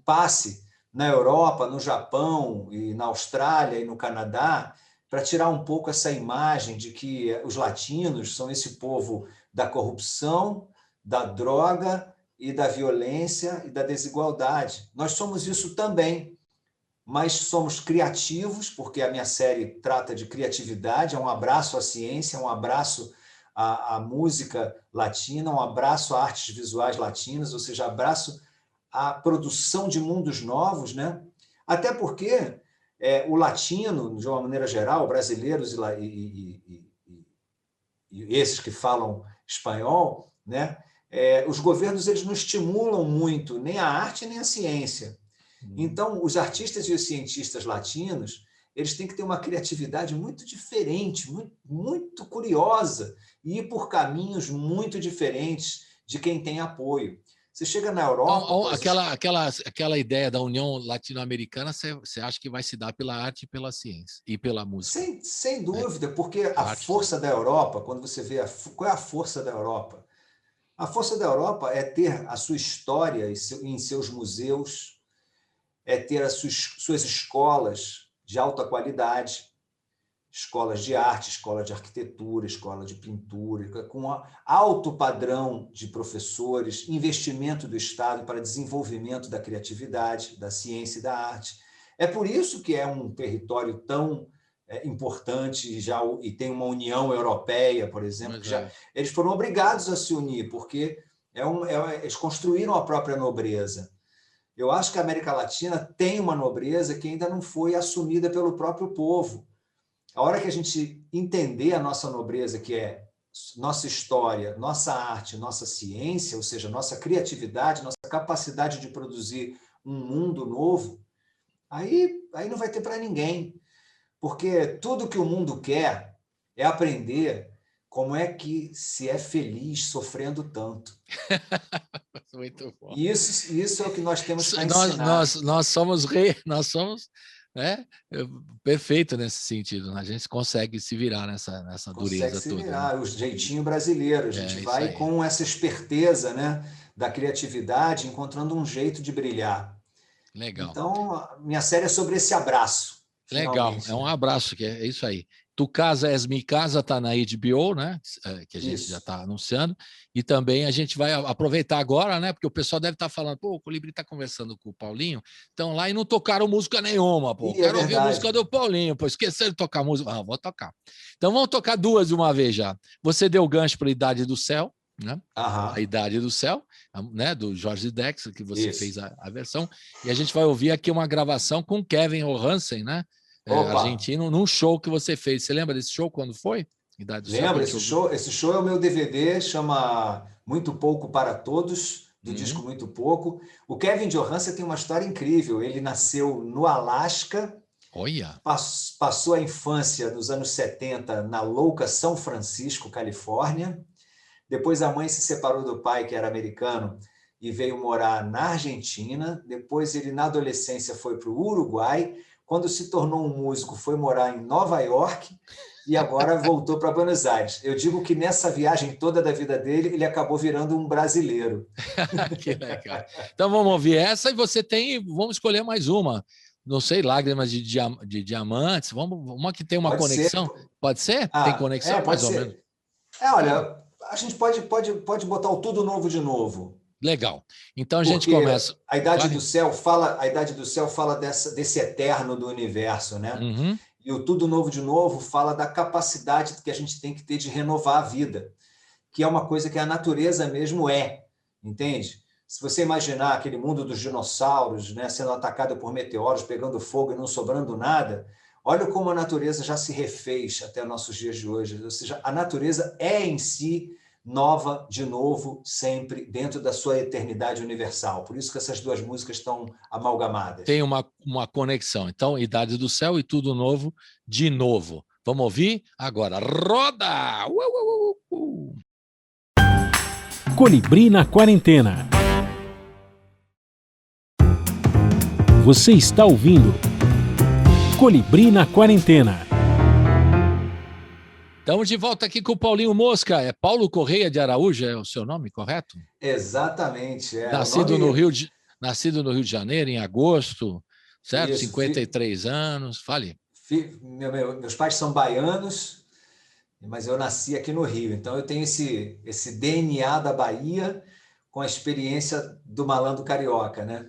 passe na Europa, no Japão, e na Austrália e no Canadá, para tirar um pouco essa imagem de que os latinos são esse povo da corrupção, da droga e da violência e da desigualdade. Nós somos isso também, mas somos criativos, porque a minha série trata de criatividade, é um abraço à ciência, é um abraço à música latina, um abraço a artes visuais latinas, ou seja, abraço à produção de mundos novos, né? Até porque o latino, de uma maneira geral, brasileiros e esses que falam espanhol, né? Os governos eles não estimulam muito nem a arte nem a ciência. Então, os artistas e os cientistas latinos eles têm que ter uma criatividade muito diferente, muito, muito curiosa, e ir por caminhos muito diferentes de quem tem apoio. Você chega na Europa... Então, aquela ideia da União Latino-Americana, você acha que vai se dar pela arte e pela ciência, e pela música? Sem dúvida, porque a Arte. força da Europa, quando você vê qual é a força da Europa? A força da Europa é ter a sua história em seus museus, é ter as suas escolas de alta qualidade, escolas de arte, escola de arquitetura, escola de pintura, com alto padrão de professores, investimento do Estado para desenvolvimento da criatividade, da ciência e da arte. É por isso que é um território tão importante e tem uma União Europeia, por exemplo, que eles foram obrigados a se unir, porque eles construíram a própria nobreza. Eu acho que a América Latina tem uma nobreza que ainda não foi assumida pelo próprio povo. A hora que a gente entender a nossa nobreza, que é nossa história, nossa arte, nossa ciência, ou seja, nossa criatividade, nossa capacidade de produzir um mundo novo, aí não vai ter para ninguém. Porque tudo que o mundo quer é aprender como é que se é feliz sofrendo tanto. Muito bom. Isso é o que nós temos para ensinar. Nós somos perfeito nesse sentido. A gente consegue se virar nessa dureza consegue se toda. virar, Né? o jeitinho brasileiro. A gente vai com essa esperteza, né, da criatividade, encontrando um jeito de brilhar. Legal. Então, minha série é sobre esse abraço. Legal, é um abraço, que é isso aí. Tu Casa És Mi Casa está na HBO, né? Que a gente já está anunciando. E também a gente vai aproveitar agora, né? Porque o pessoal deve estar falando, pô, o Colibri está conversando com o Paulinho, estão lá e não tocaram música nenhuma, pô. Quero ouvir a música do Paulinho, pô. Esqueceram de tocar música. Ah, vou tocar. Então vamos tocar duas de uma vez já. Você deu gancho para a Idade do Céu, né? A Idade do Céu, né? Do Jorge Drexler, que você fez a versão. E a gente vai ouvir aqui uma gravação com Kevin Johansen, né? Argentino, num show que você fez. Você lembra desse show quando foi? Lembro, esse show é o meu DVD, chama Muito Pouco para Todos, do disco Muito Pouco. O Kevin Johansen tem uma história incrível. Ele nasceu no Alasca, passou a infância nos anos 70 na louca São Francisco, Califórnia. Depois a mãe se separou do pai, que era americano, e veio morar na Argentina. Depois ele, na adolescência, foi para o Uruguai. Quando se tornou um músico, foi morar em Nova York e agora voltou para Buenos Aires. Eu digo que nessa viagem toda da vida dele, ele acabou virando um brasileiro. Que legal. Então vamos ouvir essa e vamos escolher mais uma. Não sei, Lágrimas de Diamantes. Uma que tem uma conexão. Pode ser? Tem conexão, mais ou menos? Olha, a gente pode botar o Tudo Novo de Novo. Legal. Então a gente começa. A Idade do Céu fala desse eterno do universo, né? E o Tudo Novo de Novo fala da capacidade que a gente tem que ter de renovar a vida, que é uma coisa que a natureza mesmo entende? Se você imaginar aquele mundo dos dinossauros, né, sendo atacado por meteoros, pegando fogo e não sobrando nada, olha como a natureza já se refez até nossos dias de hoje. Ou seja, a natureza é em si nova, de novo, sempre, dentro da sua eternidade universal. Por isso que essas duas músicas estão amalgamadas. Tem uma conexão. Então, Idade do Céu e Tudo Novo, de novo. Vamos ouvir? Agora, roda! Colibri na Quarentena. Você está ouvindo Colibri na Quarentena. Estamos de volta aqui com o Paulinho Mosca. É Paulo Correia de Araújo, é o seu nome, correto? Exatamente. Nascido no Rio de Janeiro, em agosto, certo? Isso, 53 anos. Fale. Meus pais são baianos, mas eu nasci aqui no Rio. Então, eu tenho esse DNA da Bahia com a experiência do malandro carioca, né?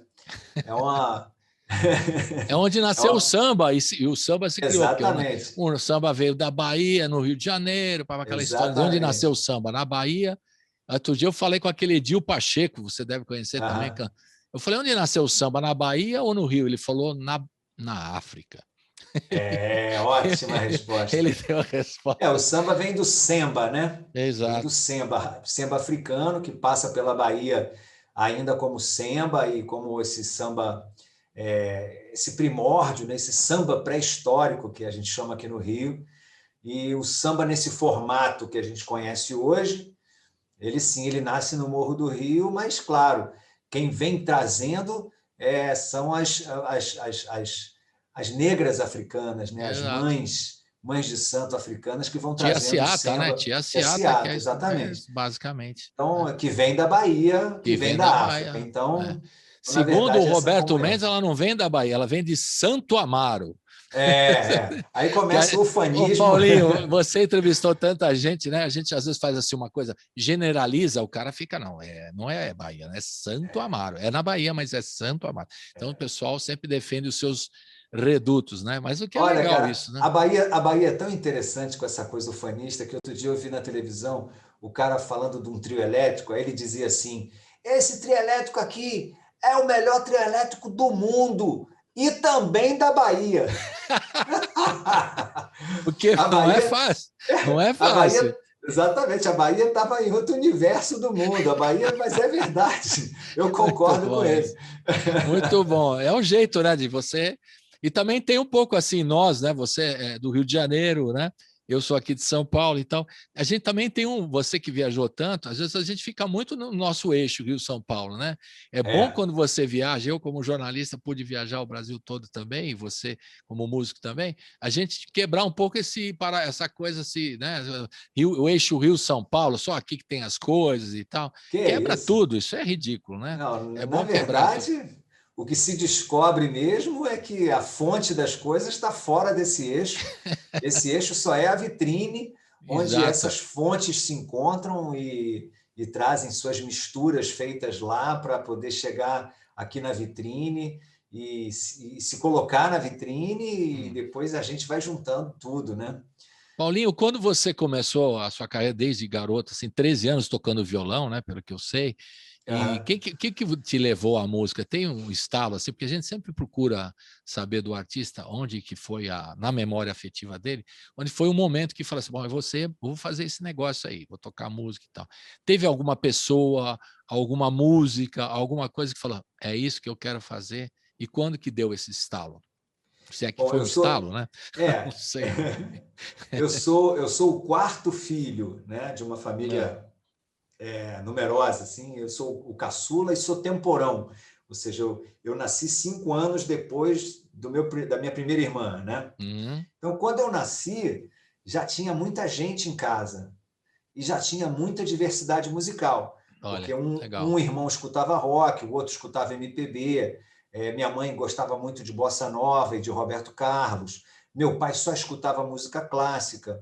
É onde nasceu o samba, e o samba se criou. Exatamente. O samba veio da Bahia, no Rio de Janeiro, para aquela história. De onde nasceu o samba? Na Bahia. Outro dia eu falei com aquele Edil Pacheco, você deve conhecer também. Eu falei, onde nasceu o samba? Na Bahia ou no Rio? Ele falou, na África. Ótima resposta. Ele deu a resposta. O samba vem do semba, né? Exato. Vem do semba africano, que passa pela Bahia ainda como semba e como esse samba... esse primórdio, né, esse samba pré-histórico que a gente chama aqui no Rio, e o samba nesse formato que a gente conhece hoje, Ele sim, ele nasce no Morro do Rio, mas, claro, quem vem trazendo são as negras africanas, né? As Exato. mães de santo africanas que vão Tia trazendo o Seata, né? samba. Tia É Seata, que Seata, é, exatamente. basicamente. Então, que vem da Bahia, que Que vem vem da da África. Bahia. É. Então, na Segundo o verdade, essa Roberto Mendes, comunhão. ela não vem da Bahia, ela vem de Santo Amaro. Aí começa o Ô, ufanismo. Paulinho, você entrevistou tanta gente, né? A gente às vezes faz assim uma coisa, generaliza, o cara fica, não é Bahia, né? É Santo Amaro. É na Bahia, mas é Santo Amaro. Então o pessoal sempre defende os seus redutos, né? Mas o que é Olha, legal cara, isso, né? a Bahia é tão interessante com essa coisa ufanista que outro dia eu vi na televisão o cara falando de um trio elétrico, aí ele dizia assim: esse trio elétrico aqui é o melhor trio elétrico do mundo e também da Bahia. Porque A não é Bahia, fácil, não é a fácil. Bahia, exatamente, a Bahia estava em outro universo do mundo. A Bahia, mas é verdade, eu Muito concordo com bom ele. isso. Muito bom. É um jeito, né, de você. E também tem um pouco assim, nós, né? Você é do Rio de Janeiro, né? Eu sou aqui de São Paulo, então a gente também tem você que viajou tanto, às vezes a gente fica muito no nosso eixo Rio-São Paulo, né? É bom É, quando você viaja, eu como jornalista pude viajar o Brasil todo também, e você como músico também, a gente quebrar um pouco essa coisa assim, né? O eixo Rio-São Paulo, só aqui que tem as coisas e tal. que é Quebra isso? tudo, isso é ridículo, né? Não, É na bom quebrar tudo. verdade, o que se descobre mesmo é que a fonte das coisas está fora desse eixo. Esse eixo só é a vitrine onde Exato. essas fontes se encontram e trazem suas misturas feitas lá para poder chegar aqui na vitrine e se colocar na vitrine e Hum. depois a gente vai juntando tudo, né? Paulinho, quando você começou a sua carreira desde garoto, assim, 13 anos tocando violão, né, pelo que eu sei, e Aham. que te levou à música? Tem um estalo, assim, porque a gente sempre procura saber do artista onde que foi, na memória afetiva dele, onde foi o momento que falou assim, bom, vou fazer esse negócio aí, vou tocar música e tal. Teve alguma pessoa, alguma música, alguma coisa que falou, é isso que eu quero fazer? E quando que deu esse estalo? Se é que Bom, foi eu um sou estalo, né? Não é, sei muito bem. eu sou o quarto filho, né, de uma É. família numerosa, assim. Eu sou o caçula e sou temporão, ou seja, eu nasci 5 anos depois da minha primeira irmã, né? Hum. Então, quando eu nasci, já tinha muita gente em casa e já tinha muita diversidade musical, porque Olha, um legal. irmão escutava rock, o outro escutava MPB, minha mãe gostava muito de bossa nova e de Roberto Carlos, meu pai só escutava música clássica,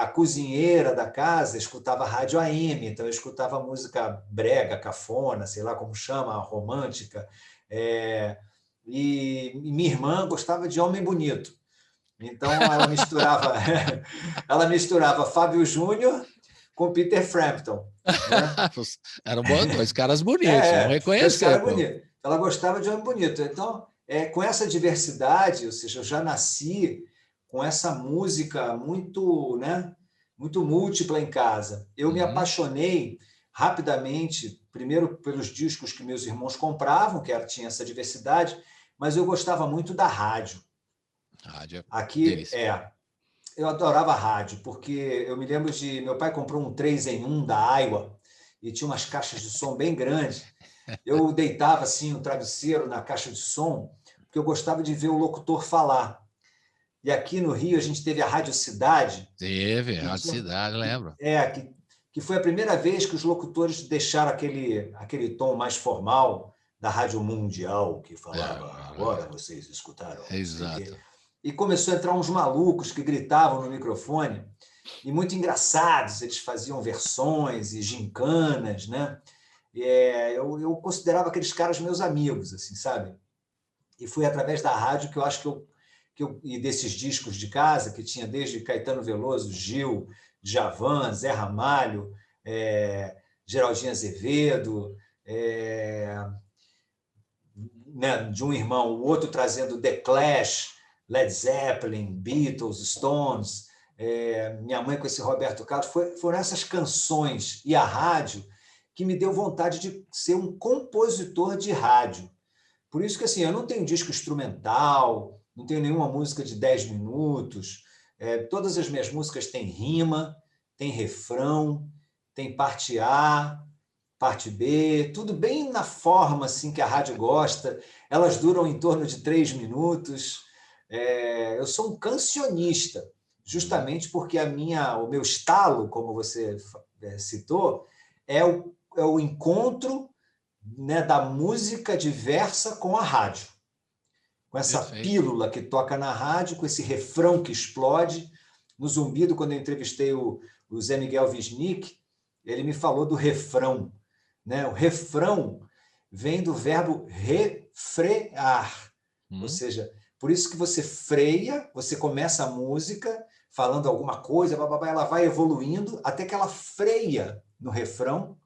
a cozinheira da casa escutava rádio AM, então eu escutava música brega, cafona, sei lá como chama, romântica, é, e minha irmã gostava de homem bonito. Então ela misturava Fábio Júnior com Peter Frampton, né? Eram dois caras bonitos, vamos Dois reconhecer, caras pô. bonitos. Ela gostava de homem bonito. Então, com essa diversidade, ou seja, eu já nasci com essa música muito, né, muito múltipla em casa. Eu me Uhum. apaixonei rapidamente, primeiro pelos discos que meus irmãos compravam, tinha essa diversidade, mas eu gostava muito da rádio. Rádio, Aqui, delícia. eu adorava rádio, porque eu me lembro de... Meu pai comprou um 3 em 1 da Aiwa e tinha umas caixas de som bem grandes. Eu deitava assim o travesseiro na caixa de som, porque eu gostava de ver o locutor falar. E aqui no Rio a gente teve a Rádio Cidade, Teve, que Rádio tinha Cidade, que, lembro. que foi a primeira vez que os locutores deixaram aquele tom mais formal da Rádio Mundial, que falava, agora vocês escutaram, não sei o quê. Exato. E começou a entrar uns malucos que gritavam no microfone, e muito engraçados, eles faziam versões e gincanas, né? Eu considerava aqueles caras meus amigos, assim, sabe? E foi através da rádio que eu acho e desses discos de casa, que tinha desde Caetano Veloso, Gil, Djavan, Zé Ramalho, Geraldinho Azevedo, né, de um irmão, o outro trazendo The Clash, Led Zeppelin, Beatles, Stones, minha mãe com esse Roberto Carlos, foram essas canções e a rádio que me deu vontade de ser um compositor de rádio. Por isso que assim, eu não tenho disco instrumental, não tenho nenhuma música de 10 minutos, todas as minhas músicas têm rima, têm refrão, tem parte A, parte B, tudo bem na forma assim, que a rádio gosta. Elas duram em torno de 3 minutos. Eu sou um cancionista, justamente porque o meu estalo, como você citou, é o encontro, né, da música diversa com a rádio. Com essa pílula que toca na rádio, com esse refrão que explode. No Zumbido, quando eu entrevistei o Zé Miguel Wisnik, ele me falou do refrão, né? O refrão vem do verbo refrear, ou seja, por isso que você freia, você começa a música falando alguma coisa, ela vai evoluindo até que ela freia no refrão,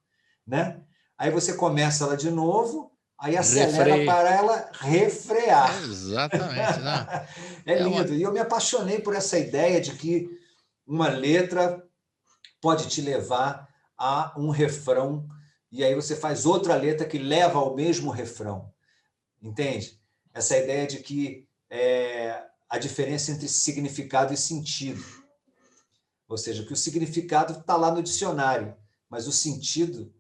né? Aí você começa ela de novo, aí acelera para ela refrear. Exatamente, né? É lindo. E eu me apaixonei por essa ideia de que uma letra pode te levar a um refrão, e aí você faz outra letra que leva ao mesmo refrão. Entende? Essa ideia de que a diferença entre significado e sentido. Ou seja, que o significado está lá no dicionário, mas o sentido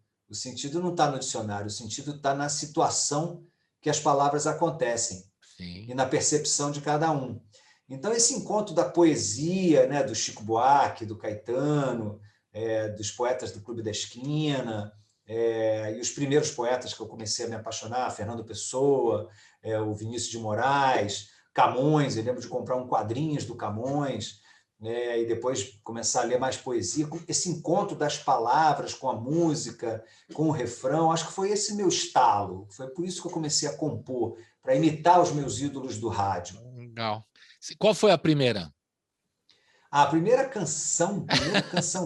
não está no dicionário, o sentido está na situação que as palavras acontecem. Sim. E na percepção de cada um. Então, esse encontro da poesia, né, do Chico Buarque, do Caetano, dos poetas do Clube da Esquina, e os primeiros poetas que eu comecei a me apaixonar, Fernando Pessoa, o Vinícius de Moraes, Camões, eu lembro de comprar um quadrinhos do Camões, e depois começar a ler mais poesia. Esse encontro das palavras com a música, com o refrão, acho que foi esse meu estalo. Foi por isso que eu comecei a compor, para imitar os meus ídolos do rádio. Legal. Qual foi a primeira? A primeira canção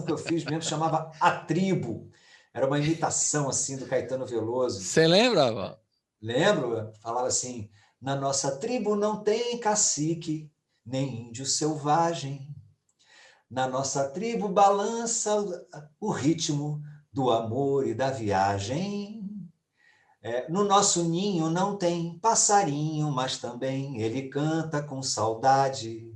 que eu fiz mesmo chamava A Tribo. Era uma imitação assim do Caetano Veloso. Você lembra? Lembro, falava assim: na nossa tribo não tem cacique, nem índio selvagem. Na nossa tribo balança o ritmo do amor e da viagem. No nosso ninho não tem passarinho, mas também ele canta com saudade.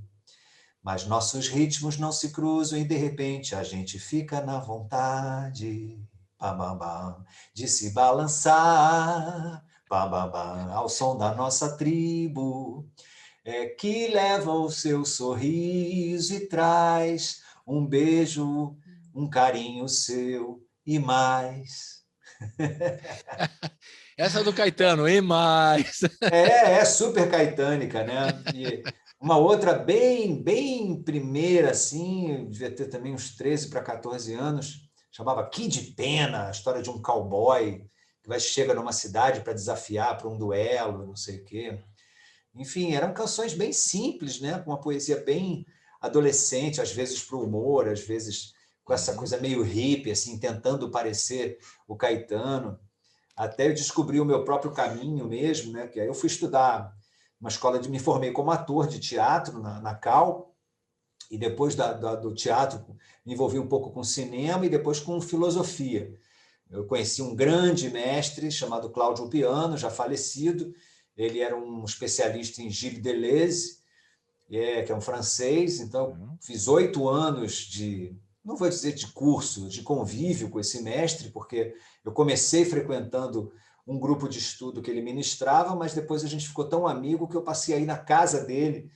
Mas nossos ritmos não se cruzam e de repente a gente fica na vontade, bam, bam, bam, de se balançar, bam, bam, bam, ao som da nossa tribo, que leva o seu sorriso e traz um beijo, um carinho seu e mais. Essa do Caetano, e mais? É super caetânica, né? E uma outra bem primeira, assim, devia ter também uns 13 para 14 anos, chamava Kid Pena, a história de um cowboy que chega numa cidade para desafiar para um duelo, não sei o quê. Enfim, eram canções bem simples, né? Com uma poesia bem adolescente, às vezes para o humor, às vezes com essa coisa meio hippie, assim, tentando parecer o Caetano. Até eu descobri o meu próprio caminho mesmo, né? Que aí eu fui estudar uma escola me formei como ator de teatro na Cal, e depois do teatro me envolvi um pouco com cinema e depois com filosofia. Eu conheci um grande mestre chamado Cláudio Piano, já falecido. Ele era um especialista em Gilles Deleuze, que é um francês. Então, fiz 8 anos de, não vou dizer de curso, de convívio com esse mestre, porque eu comecei frequentando um grupo de estudo que ele ministrava, mas depois a gente ficou tão amigo que eu passei aí na casa dele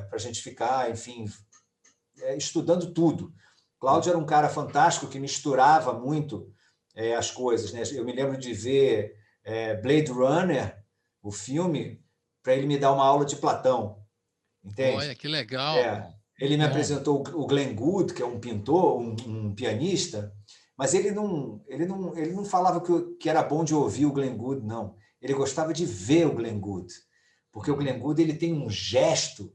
para a gente ficar, enfim, estudando tudo. Cláudio era um cara fantástico que misturava muito as coisas, né? Eu me lembro de ver Blade Runner, o filme, para ele me dar uma aula de Platão. Entende? Olha, que legal. Ele me apresentou o Glenn Gould, que é um pintor, um pianista, mas ele não falava que era bom de ouvir o Glenn Gould, não. Ele gostava de ver o Glenn Gould, porque o Glenn Gould ele tem um gesto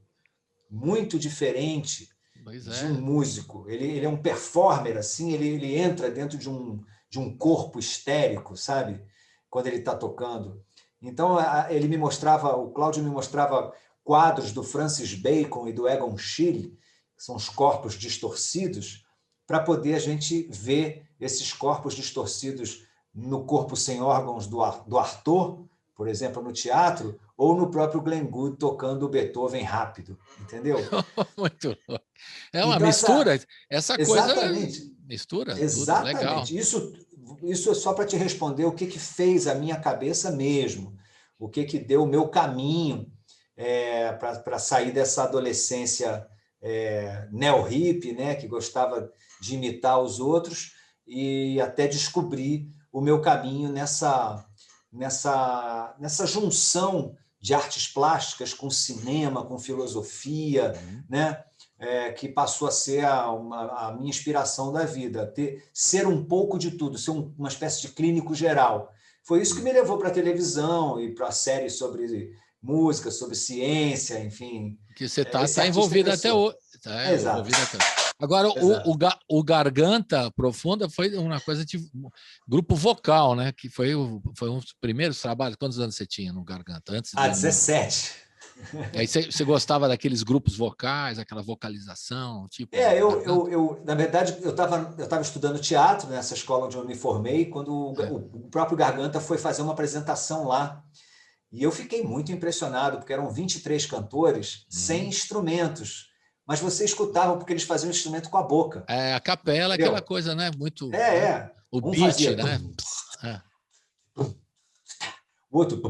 muito diferente de um músico. Ele é um performer, assim, ele entra dentro de um corpo histérico, sabe? Quando ele está tocando. Então, o Cláudio me mostrava quadros do Francis Bacon e do Egon Schiele, que são os corpos distorcidos, para poder a gente ver esses corpos distorcidos no corpo sem órgãos do Arthur, por exemplo, no teatro, ou no próprio Glenn Gould tocando o Beethoven rápido, entendeu? Muito louco. É uma Então, mistura, essa coisa exatamente, mistura tudo, legal. exatamente. Isso é só para te responder o que fez a minha cabeça mesmo, o que deu o meu caminho para sair dessa adolescência neo-hippie, né, que gostava de imitar os outros, e até descobrir o meu caminho nessa junção de artes plásticas com cinema, com filosofia, né? Que passou a ser a minha inspiração da vida, ser um pouco de tudo, ser uma espécie de clínico geral. Foi isso que me levou para a televisão e para séries sobre música, sobre ciência, enfim. Que você está envolvido até hoje. Exato. Agora, o Garganta Profunda foi uma coisa de grupo vocal, né? Que foi um dos primeiros trabalhos. Quantos anos você tinha no Garganta? 17. Aí você gostava daqueles grupos vocais, aquela vocalização? Tipo, na verdade, eu estava estudando teatro nessa escola onde eu me formei, quando o próprio Garganta foi fazer uma apresentação lá. E eu fiquei muito impressionado, porque eram 23 cantores sem instrumentos. Mas você escutava porque eles faziam o instrumento com a boca. A capela, aquela coisa, né? Muito. O beat, fazia, né? O outro.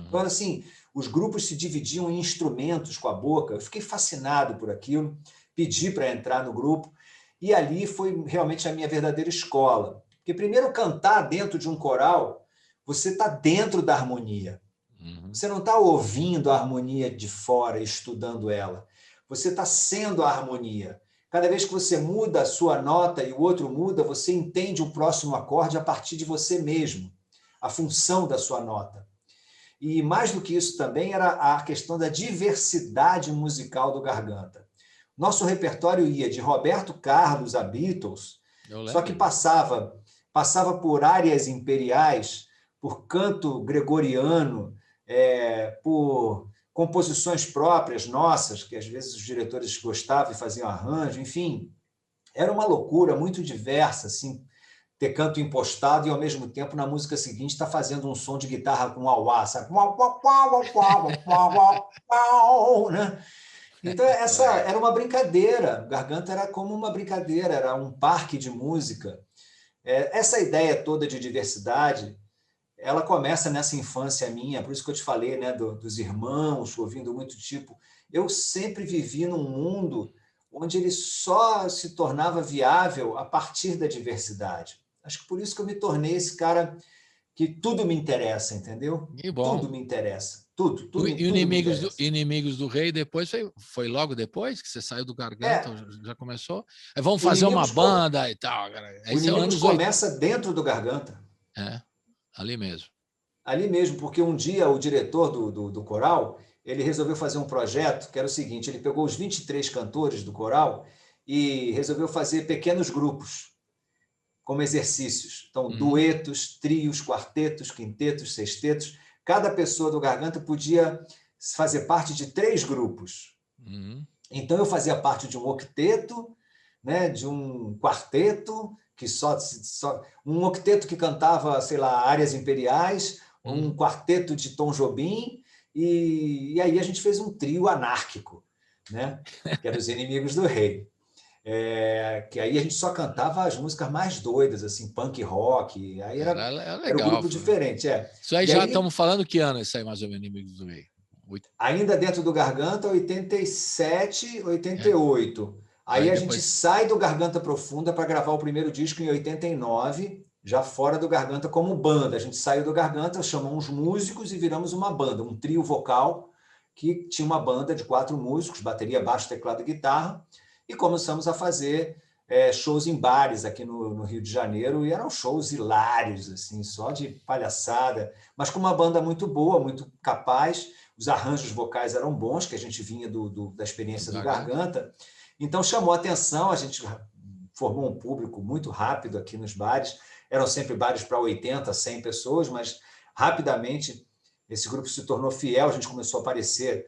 Então, assim, os grupos se dividiam em instrumentos com a boca. Eu fiquei fascinado por aquilo, pedi para entrar no grupo, e ali foi realmente a minha verdadeira escola. Porque primeiro cantar dentro de um coral, você está dentro da harmonia. Você não está ouvindo a harmonia de fora, estudando ela. Você está sendo a harmonia. Cada vez que você muda a sua nota e o outro muda, você entende o próximo acorde a partir de você mesmo, a função da sua nota. E mais do que isso também era a questão da diversidade musical do Garganta. Nosso repertório ia de Roberto Carlos a Beatles, só que passava por áreas imperiais, por canto gregoriano, por composições próprias nossas, que às vezes os diretores gostavam e faziam arranjo, enfim. Era uma loucura muito diversa, assim, ter canto impostado e, ao mesmo tempo, na música seguinte, está fazendo um som de guitarra com auá, sabe? Né? Então, essa era uma brincadeira. Garganta era como uma brincadeira, era um parque de música. Essa ideia toda de diversidade, ela começa nessa infância minha, por isso que eu te falei, né, dos irmãos, ouvindo muito tipo. Eu sempre vivi num mundo onde ele só se tornava viável a partir da diversidade. Acho que por isso que eu me tornei esse cara que tudo me interessa, entendeu? Que bom. Tudo me interessa. Tudo e Inimigos do Rei depois foi logo depois que você saiu do Garganta, já começou? Aí vamos fazer uma banda e tal. O Inimigos começa dentro do Garganta. Ali mesmo. Ali mesmo, porque um dia o diretor do coral, ele resolveu fazer um projeto que era o seguinte, ele pegou os 23 cantores do coral e resolveu fazer pequenos grupos, como exercícios. Então, duetos, trios, quartetos, quintetos, sextetos. Cada pessoa do Garganta podia fazer parte de 3 grupos. Então, eu fazia parte de um octeto, né, de um quarteto, que um octeto que cantava, sei lá, áreas imperiais, um quarteto de Tom Jobim, e aí a gente fez um trio anárquico, né, que era os Inimigos do Rei. Que aí a gente só cantava as músicas mais doidas, assim, punk rock, aí era legal, era um grupo diferente. Isso aí já estamos falando que ano isso aí, mais ou menos, Inimigos do Rei? Ainda dentro do Garganta, 87, 88. Aí a gente sai do Garganta Profunda para gravar o primeiro disco em 89, já fora do Garganta como banda. A gente saiu do Garganta, chamou uns músicos e viramos uma banda, um trio vocal, que tinha uma banda de 4 músicos, bateria, baixo, teclado e guitarra, e começamos a fazer shows em bares aqui no Rio de Janeiro, e eram shows hilários, assim, só de palhaçada, mas com uma banda muito boa, muito capaz. Os arranjos vocais eram bons, que a gente vinha da experiência do Garganta. Então, chamou a atenção, a gente formou um público muito rápido aqui nos bares. Eram sempre bares para 80, 100 pessoas, mas rapidamente esse grupo se tornou fiel, a gente começou a aparecer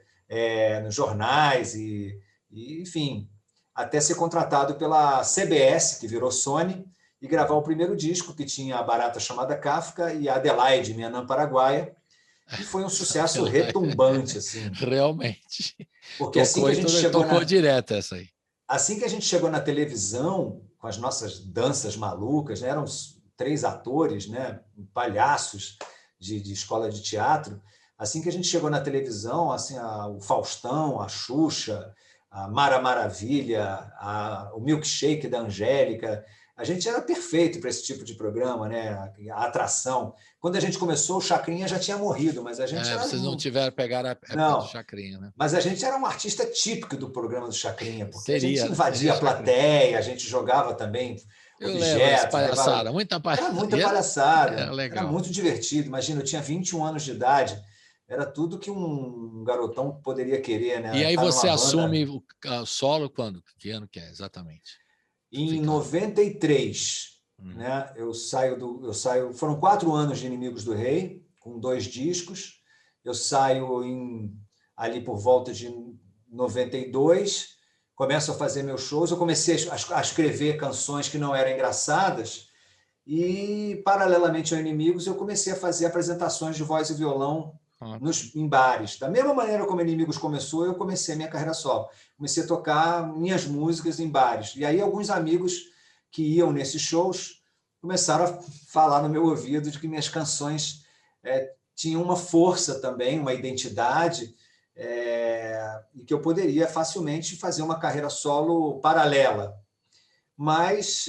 nos jornais e, enfim, até ser contratado pela CBS, que virou Sony, e gravar o primeiro disco, que tinha a barata chamada Kafka e a Adelaide, minha anã paraguaia, e foi um sucesso retumbante, assim. Realmente. Porque assim que a gente tocou direto essa aí. Assim que a gente chegou na televisão, com as nossas danças malucas, né? Eram 3 atores, né? Palhaços de escola de teatro. Assim que a gente chegou na televisão, assim, o Faustão, a Xuxa, a Mara Maravilha, o Milkshake da Angélica, a gente era perfeito para esse tipo de programa, né? A atração. Quando a gente começou, o Chacrinha já tinha morrido, mas a gente era... Vocês não pegaram a época do Chacrinha, né? Mas a gente era um artista típico do programa do Chacrinha, porque a gente invadia seria a plateia, a gente jogava também objetos. Palhaçada, muita palhaçada. Era muita palhaçada. Era muito divertido. Imagina, eu tinha 21 anos de idade, era tudo que um garotão poderia querer, né? E aí você assume o solo quando? Que ano que é, exatamente? Em 93, né? Eu saio. Foram 4 anos de Inimigos do Rei, com 2 discos. Eu saio ali por volta de 92, começo a fazer meus shows. Eu comecei a escrever canções que não eram engraçadas e, paralelamente ao Inimigos, eu comecei a fazer apresentações de voz e violão em bares. Da mesma maneira como Inimigos começou, eu comecei a minha carreira solo. Comecei a tocar minhas músicas em bares. E aí alguns amigos que iam nesses shows começaram a falar no meu ouvido de que minhas canções tinham uma força também, uma identidade, e que eu poderia facilmente fazer uma carreira solo paralela. Mas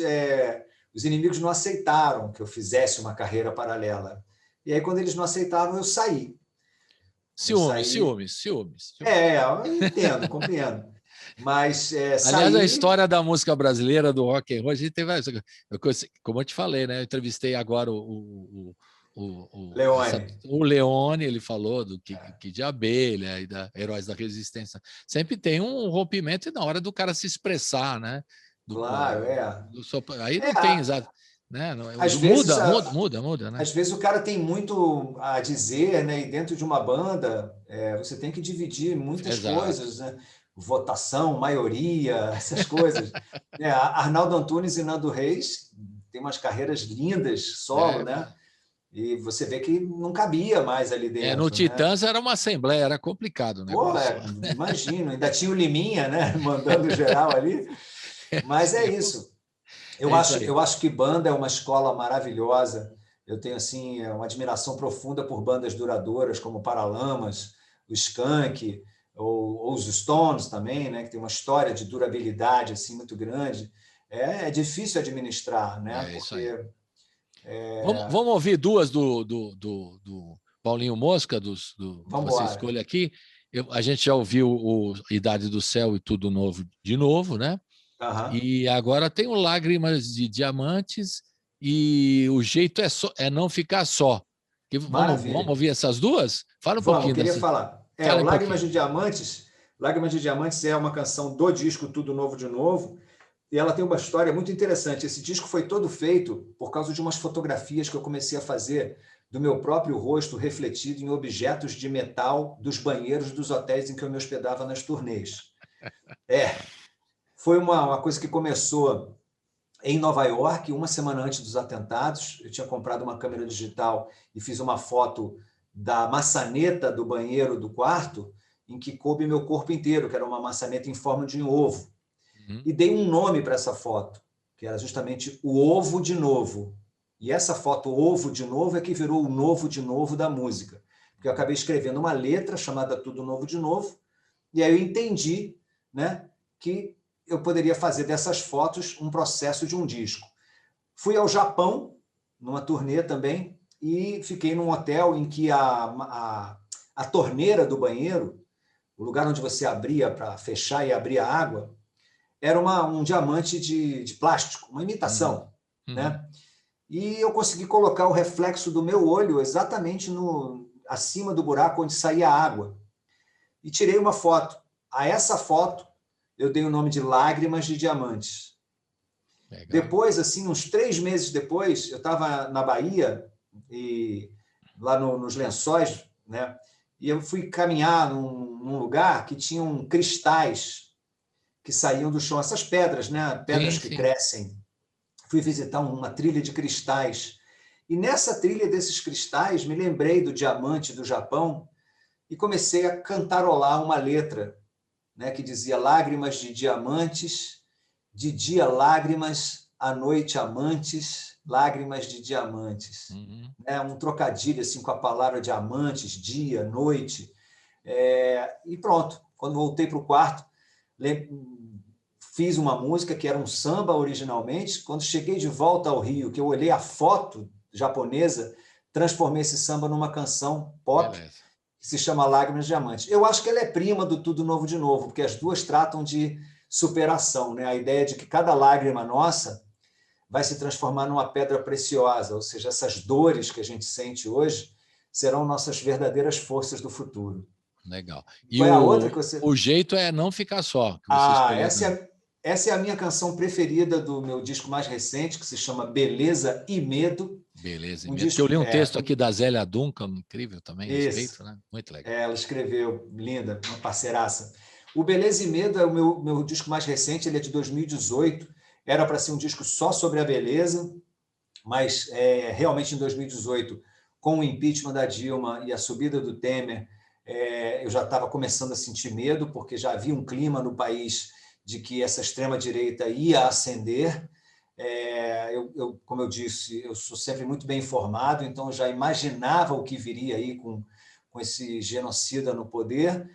os Inimigos não aceitaram que eu fizesse uma carreira paralela. E aí, quando eles não aceitaram, eu saí. Ciúmes. Eu entendo, compreendo. Mas aliás, a história da música brasileira, do rock and roll, a gente teve, como eu te falei, né? Eu entrevistei agora o Leone, ele falou do Kid de Abelha e da Heróis da Resistência. Sempre tem um rompimento na hora do cara se expressar, né? Claro, aí não tem exato. Né? Muda, né? Às vezes o cara tem muito a dizer, né? E dentro de uma banda, você tem que dividir muitas coisas, né? Votação, maioria, essas coisas. Arnaldo Antunes e Nando Reis têm umas carreiras lindas solo, né? E você vê que não cabia mais ali dentro. No Titãs era uma assembleia, era complicado, né? Imagino, ainda tinha o Liminha, né? Mandando geral ali. Mas é isso. Eu acho que banda é uma escola maravilhosa. Eu tenho assim uma admiração profunda por bandas duradouras como Paralamas, o Skank, ou os Stones também, né? Que tem uma história de durabilidade assim muito grande. É difícil administrar, né? Porque vamos ouvir 2 do Paulinho Mosca, você escolhe aqui. A gente já ouviu o Idade do Céu e Tudo Novo de novo, né? E agora tem o Lágrimas de Diamantes e O Jeito é Não Ficar Só. Vamos ouvir essas 2? Fala um pouquinho. Eu queria falar. O Lágrimas de Diamantes é uma canção do disco Tudo Novo de Novo, e ela tem uma história muito interessante. Esse disco foi todo feito por causa de umas fotografias que eu comecei a fazer do meu próprio rosto refletido em objetos de metal dos banheiros dos hotéis em que eu me hospedava nas turnês. Foi uma coisa que começou em Nova York, uma semana antes dos atentados. Eu tinha comprado uma câmera digital e fiz uma foto da maçaneta do banheiro do quarto, em que coube meu corpo inteiro, que era uma maçaneta em forma de um ovo. E dei um nome para essa foto, que era justamente o Ovo de Novo. E essa foto, Ovo de Novo, é que virou o Novo de Novo da música. Porque eu acabei escrevendo uma letra chamada Tudo Novo de Novo, e aí eu entendi, né, que eu poderia fazer dessas fotos um processo de um disco. Fui ao Japão, numa turnê também, e fiquei num hotel em que a torneira do banheiro, o lugar onde você abria para fechar e abrir a água, era um diamante de plástico, uma imitação. Né? E eu consegui colocar o reflexo do meu olho exatamente acima do buraco onde saía a água. E tirei uma foto. A essa foto, eu dei o nome de Lágrimas de Diamantes. Legal. Depois, assim, uns 3 meses depois, eu estava na Bahia, lá nos Lençóis, né? E eu fui caminhar num lugar que tinham cristais que saíam do chão, essas pedras, né? Pedras que crescem. fui visitar uma trilha de cristais. E nessa trilha desses cristais, me lembrei do diamante do Japão e comecei a cantarolar uma letra, né, que dizia: lágrimas de diamantes, de dia lágrimas, à noite amantes, lágrimas de diamantes. Né, um trocadilho assim, com a palavra diamantes, dia, noite. E pronto. Quando voltei para o quarto, fiz uma música que era um samba originalmente. Quando cheguei de volta ao Rio, que eu olhei a foto japonesa, transformei esse samba numa canção pop. Beleza. Que se chama Lágrimas de Diamantes. Eu acho que ela é prima do Tudo Novo de Novo, porque as duas tratam de superação, né? A ideia de que cada lágrima nossa vai se transformar numa pedra preciosa, ou seja, essas dores que a gente sente hoje serão nossas verdadeiras forças do futuro. Legal. E qual é a outra que você... O jeito é Não Ficar Só. Que você essa é a minha canção preferida do meu disco mais recente, que se chama Beleza e Medo. Beleza e Medo. Disco, eu li um texto aqui da Zélia Duncan, incrível também, a respeito, né? Muito legal. Ela escreveu, linda, uma parceiraça. O Beleza e Medo é o meu disco mais recente, ele é de 2018. Era para ser um disco só sobre a beleza, mas realmente em 2018, com o impeachment da Dilma e a subida do Temer, eu já estava começando a sentir medo, porque já havia um clima no país de que essa extrema-direita ia ascender. Como eu disse, eu sou sempre muito bem informado, então eu já imaginava o que viria aí com esse genocida no poder.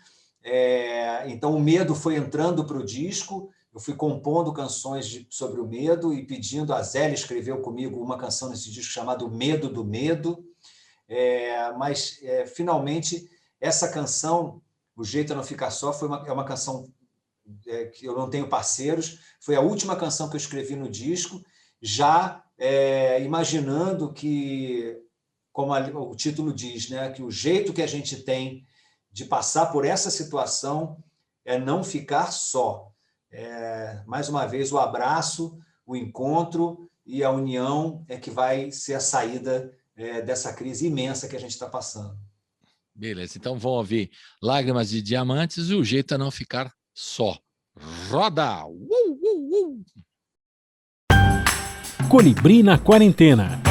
Então o medo foi entrando para o disco, eu fui compondo canções sobre o medo e pedindo, a Zélia escreveu comigo uma canção nesse disco chamado Medo do Medo, mas finalmente essa canção, O Jeito é Não Ficar Só, é uma canção que eu não tenho parceiros, foi a última canção que eu escrevi no disco, já imaginando que, como o título diz, né, que o jeito que a gente tem de passar por essa situação é não ficar só. Mais uma vez, o abraço, o encontro e a união é que vai ser a saída dessa crise imensa que a gente está passando. Beleza, então vamos ouvir Lágrimas de Diamantes e O Jeito é Não Ficar Só. Roda! Colibri na Quarentena.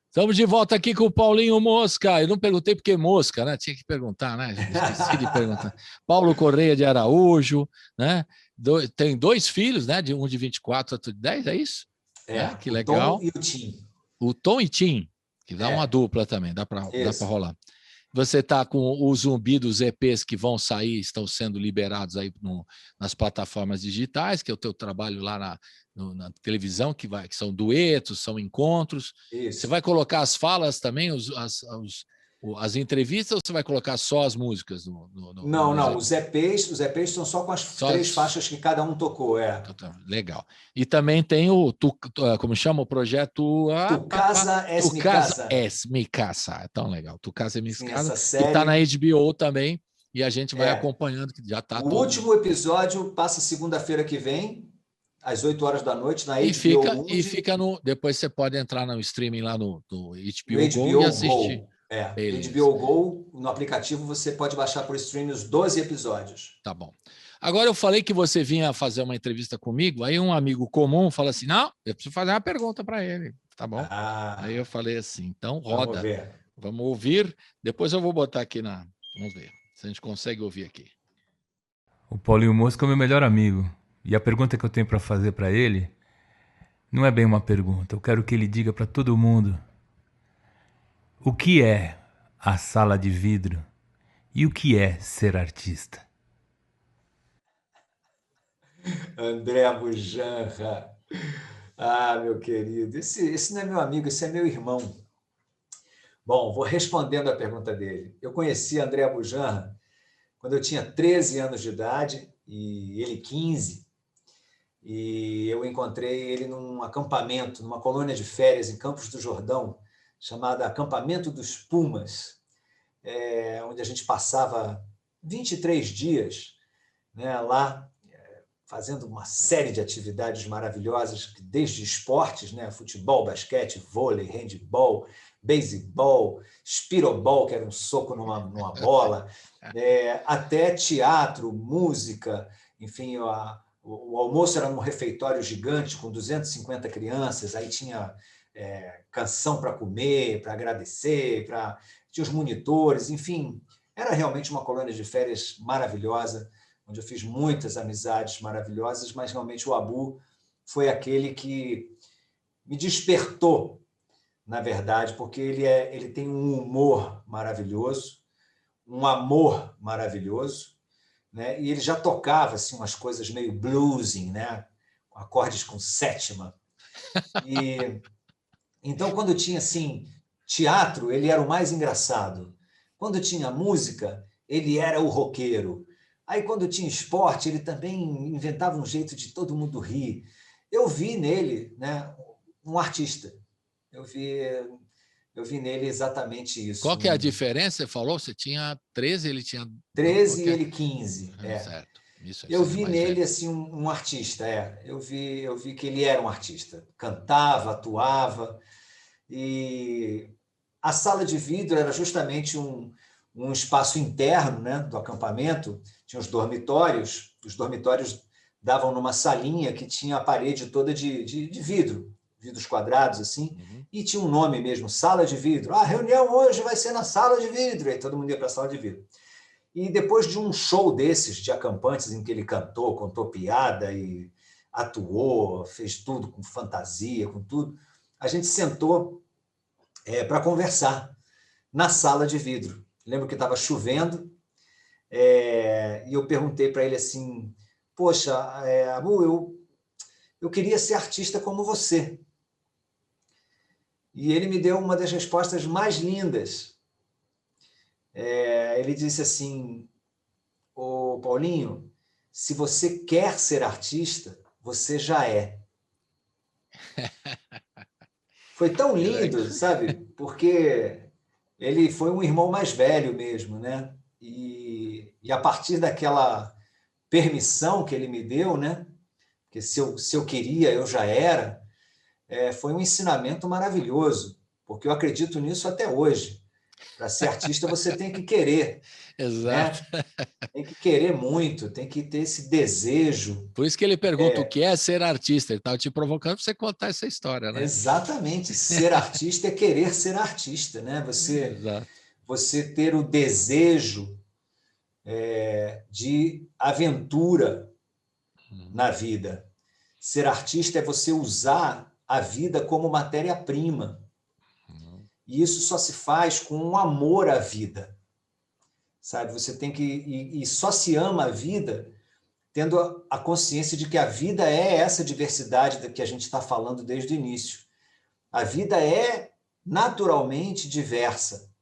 Estamos de volta aqui com o Paulinho Mosca. Eu não perguntei porque Mosca, né? Tinha que perguntar, né? Esqueci de perguntar. Paulo Correia de Araújo, né? Tem 2 filhos, né? Um de 24, outro de 10, é isso? Que legal. O Tom e o Tim. O Tom e Tim, que dá uma dupla também, dá para rolar. Você está com o zumbi dos EPs que vão sair, estão sendo liberados aí nas plataformas digitais, que é o teu trabalho lá na televisão, que são duetos, são encontros. Isso. Você vai colocar as falas também, as entrevistas, ou você vai colocar só as músicas? Não. Os EPs são só com as 3 faixas que cada um tocou. Legal. E também tem como chama o projeto? Tu Casa Es Mi Casa. Tu Casa Es Mi Casa. É tão legal. Tu Casa Es Mi Casa. Série... E está na HBO também. E a gente vai acompanhando, que já está. O último episódio passa segunda-feira que vem, às 8 horas da noite, na HBO. E fica depois você pode entrar no streaming lá no HBO Go e assistir. HBO Go, no aplicativo, você pode baixar por streaming os 12 episódios. Tá bom. Agora, eu falei que você vinha fazer uma entrevista comigo, aí um amigo comum fala assim, não, eu preciso fazer uma pergunta para ele, tá bom? Aí eu falei assim, então roda, vamos ouvir, depois eu vou botar aqui vamos ver se a gente consegue ouvir aqui. O Paulinho Mosca é o meu melhor amigo, e a pergunta que eu tenho para fazer para ele não é bem uma pergunta, eu quero que ele diga para todo mundo o que é a sala de vidro e o que é ser artista. André Bujanra. Meu querido. Esse não é meu amigo, esse é meu irmão. Bom, vou respondendo a pergunta dele. Eu conheci André Bujanra quando eu tinha 13 anos de idade e ele 15. E eu encontrei ele num acampamento, numa colônia de férias em Campos do Jordão, chamada Acampamento dos Pumas, onde a gente passava 23 dias, né, lá, fazendo uma série de atividades maravilhosas, desde esportes, né, futebol, basquete, vôlei, handebol, beisebol, espirobol, que era um soco numa bola, até teatro, música, enfim, o almoço era num refeitório gigante com 250 crianças, aí tinha canção para comer, para agradecer, tinha os monitores, enfim, era realmente uma colônia de férias maravilhosa, onde eu fiz muitas amizades maravilhosas, mas realmente o Abu foi aquele que me despertou, na verdade, porque ele tem um humor maravilhoso, um amor maravilhoso, né? E ele já tocava assim, umas coisas meio bluesing, né? Acordes com sétima. E então, quando tinha assim, teatro, ele era o mais engraçado. Quando tinha música, ele era o roqueiro. Aí, quando tinha esporte, ele também inventava um jeito de todo mundo rir. Eu vi nele, né, um artista. Eu vi nele exatamente isso. Qual que é a diferença? Você falou, você tinha 13, ele tinha... 13 e ele 15. Certo. Isso Eu você é vi mais nele velho. assim, um artista. Eu vi que ele era um artista. Cantava, atuava. E a sala de vidro era justamente um espaço interno, né, do acampamento. Tinha os dormitórios davam numa salinha que tinha a parede toda de vidro, vidros quadrados assim, e tinha um nome mesmo, sala de vidro. A reunião hoje vai ser na sala de vidro. Aí todo mundo ia para a sala de vidro. E depois de um show desses de acampantes em que ele cantou, contou piada e atuou, fez tudo com fantasia, com tudo, a gente sentou para conversar na sala de vidro. Lembro que estava chovendo e eu perguntei para ele assim, poxa, Abu, eu queria ser artista como você. E ele me deu uma das respostas mais lindas. Ele disse assim, ô Paulinho, se você quer ser artista, você já é. Foi tão lindo, sabe? Porque ele foi um irmão mais velho mesmo, né? E a partir daquela permissão que ele me deu, né? Porque se eu queria, eu já era, foi um ensinamento maravilhoso, porque eu acredito nisso até hoje. Para ser artista, você tem que querer, Exato. né? Tem que querer muito, tem que ter esse desejo. Por isso que ele pergunta o que é ser artista. Ele estava te provocando para você contar essa história, né? Exatamente. Ser artista é querer ser artista, né? Exato. Você ter o desejo de aventura na vida. Ser artista é você usar a vida como matéria-prima. E isso só se faz com um amor à vida. Sabe? Você tem que... E só se ama a vida tendo a consciência de que a vida é essa diversidade da que a gente está falando desde o início. A vida é naturalmente diversa,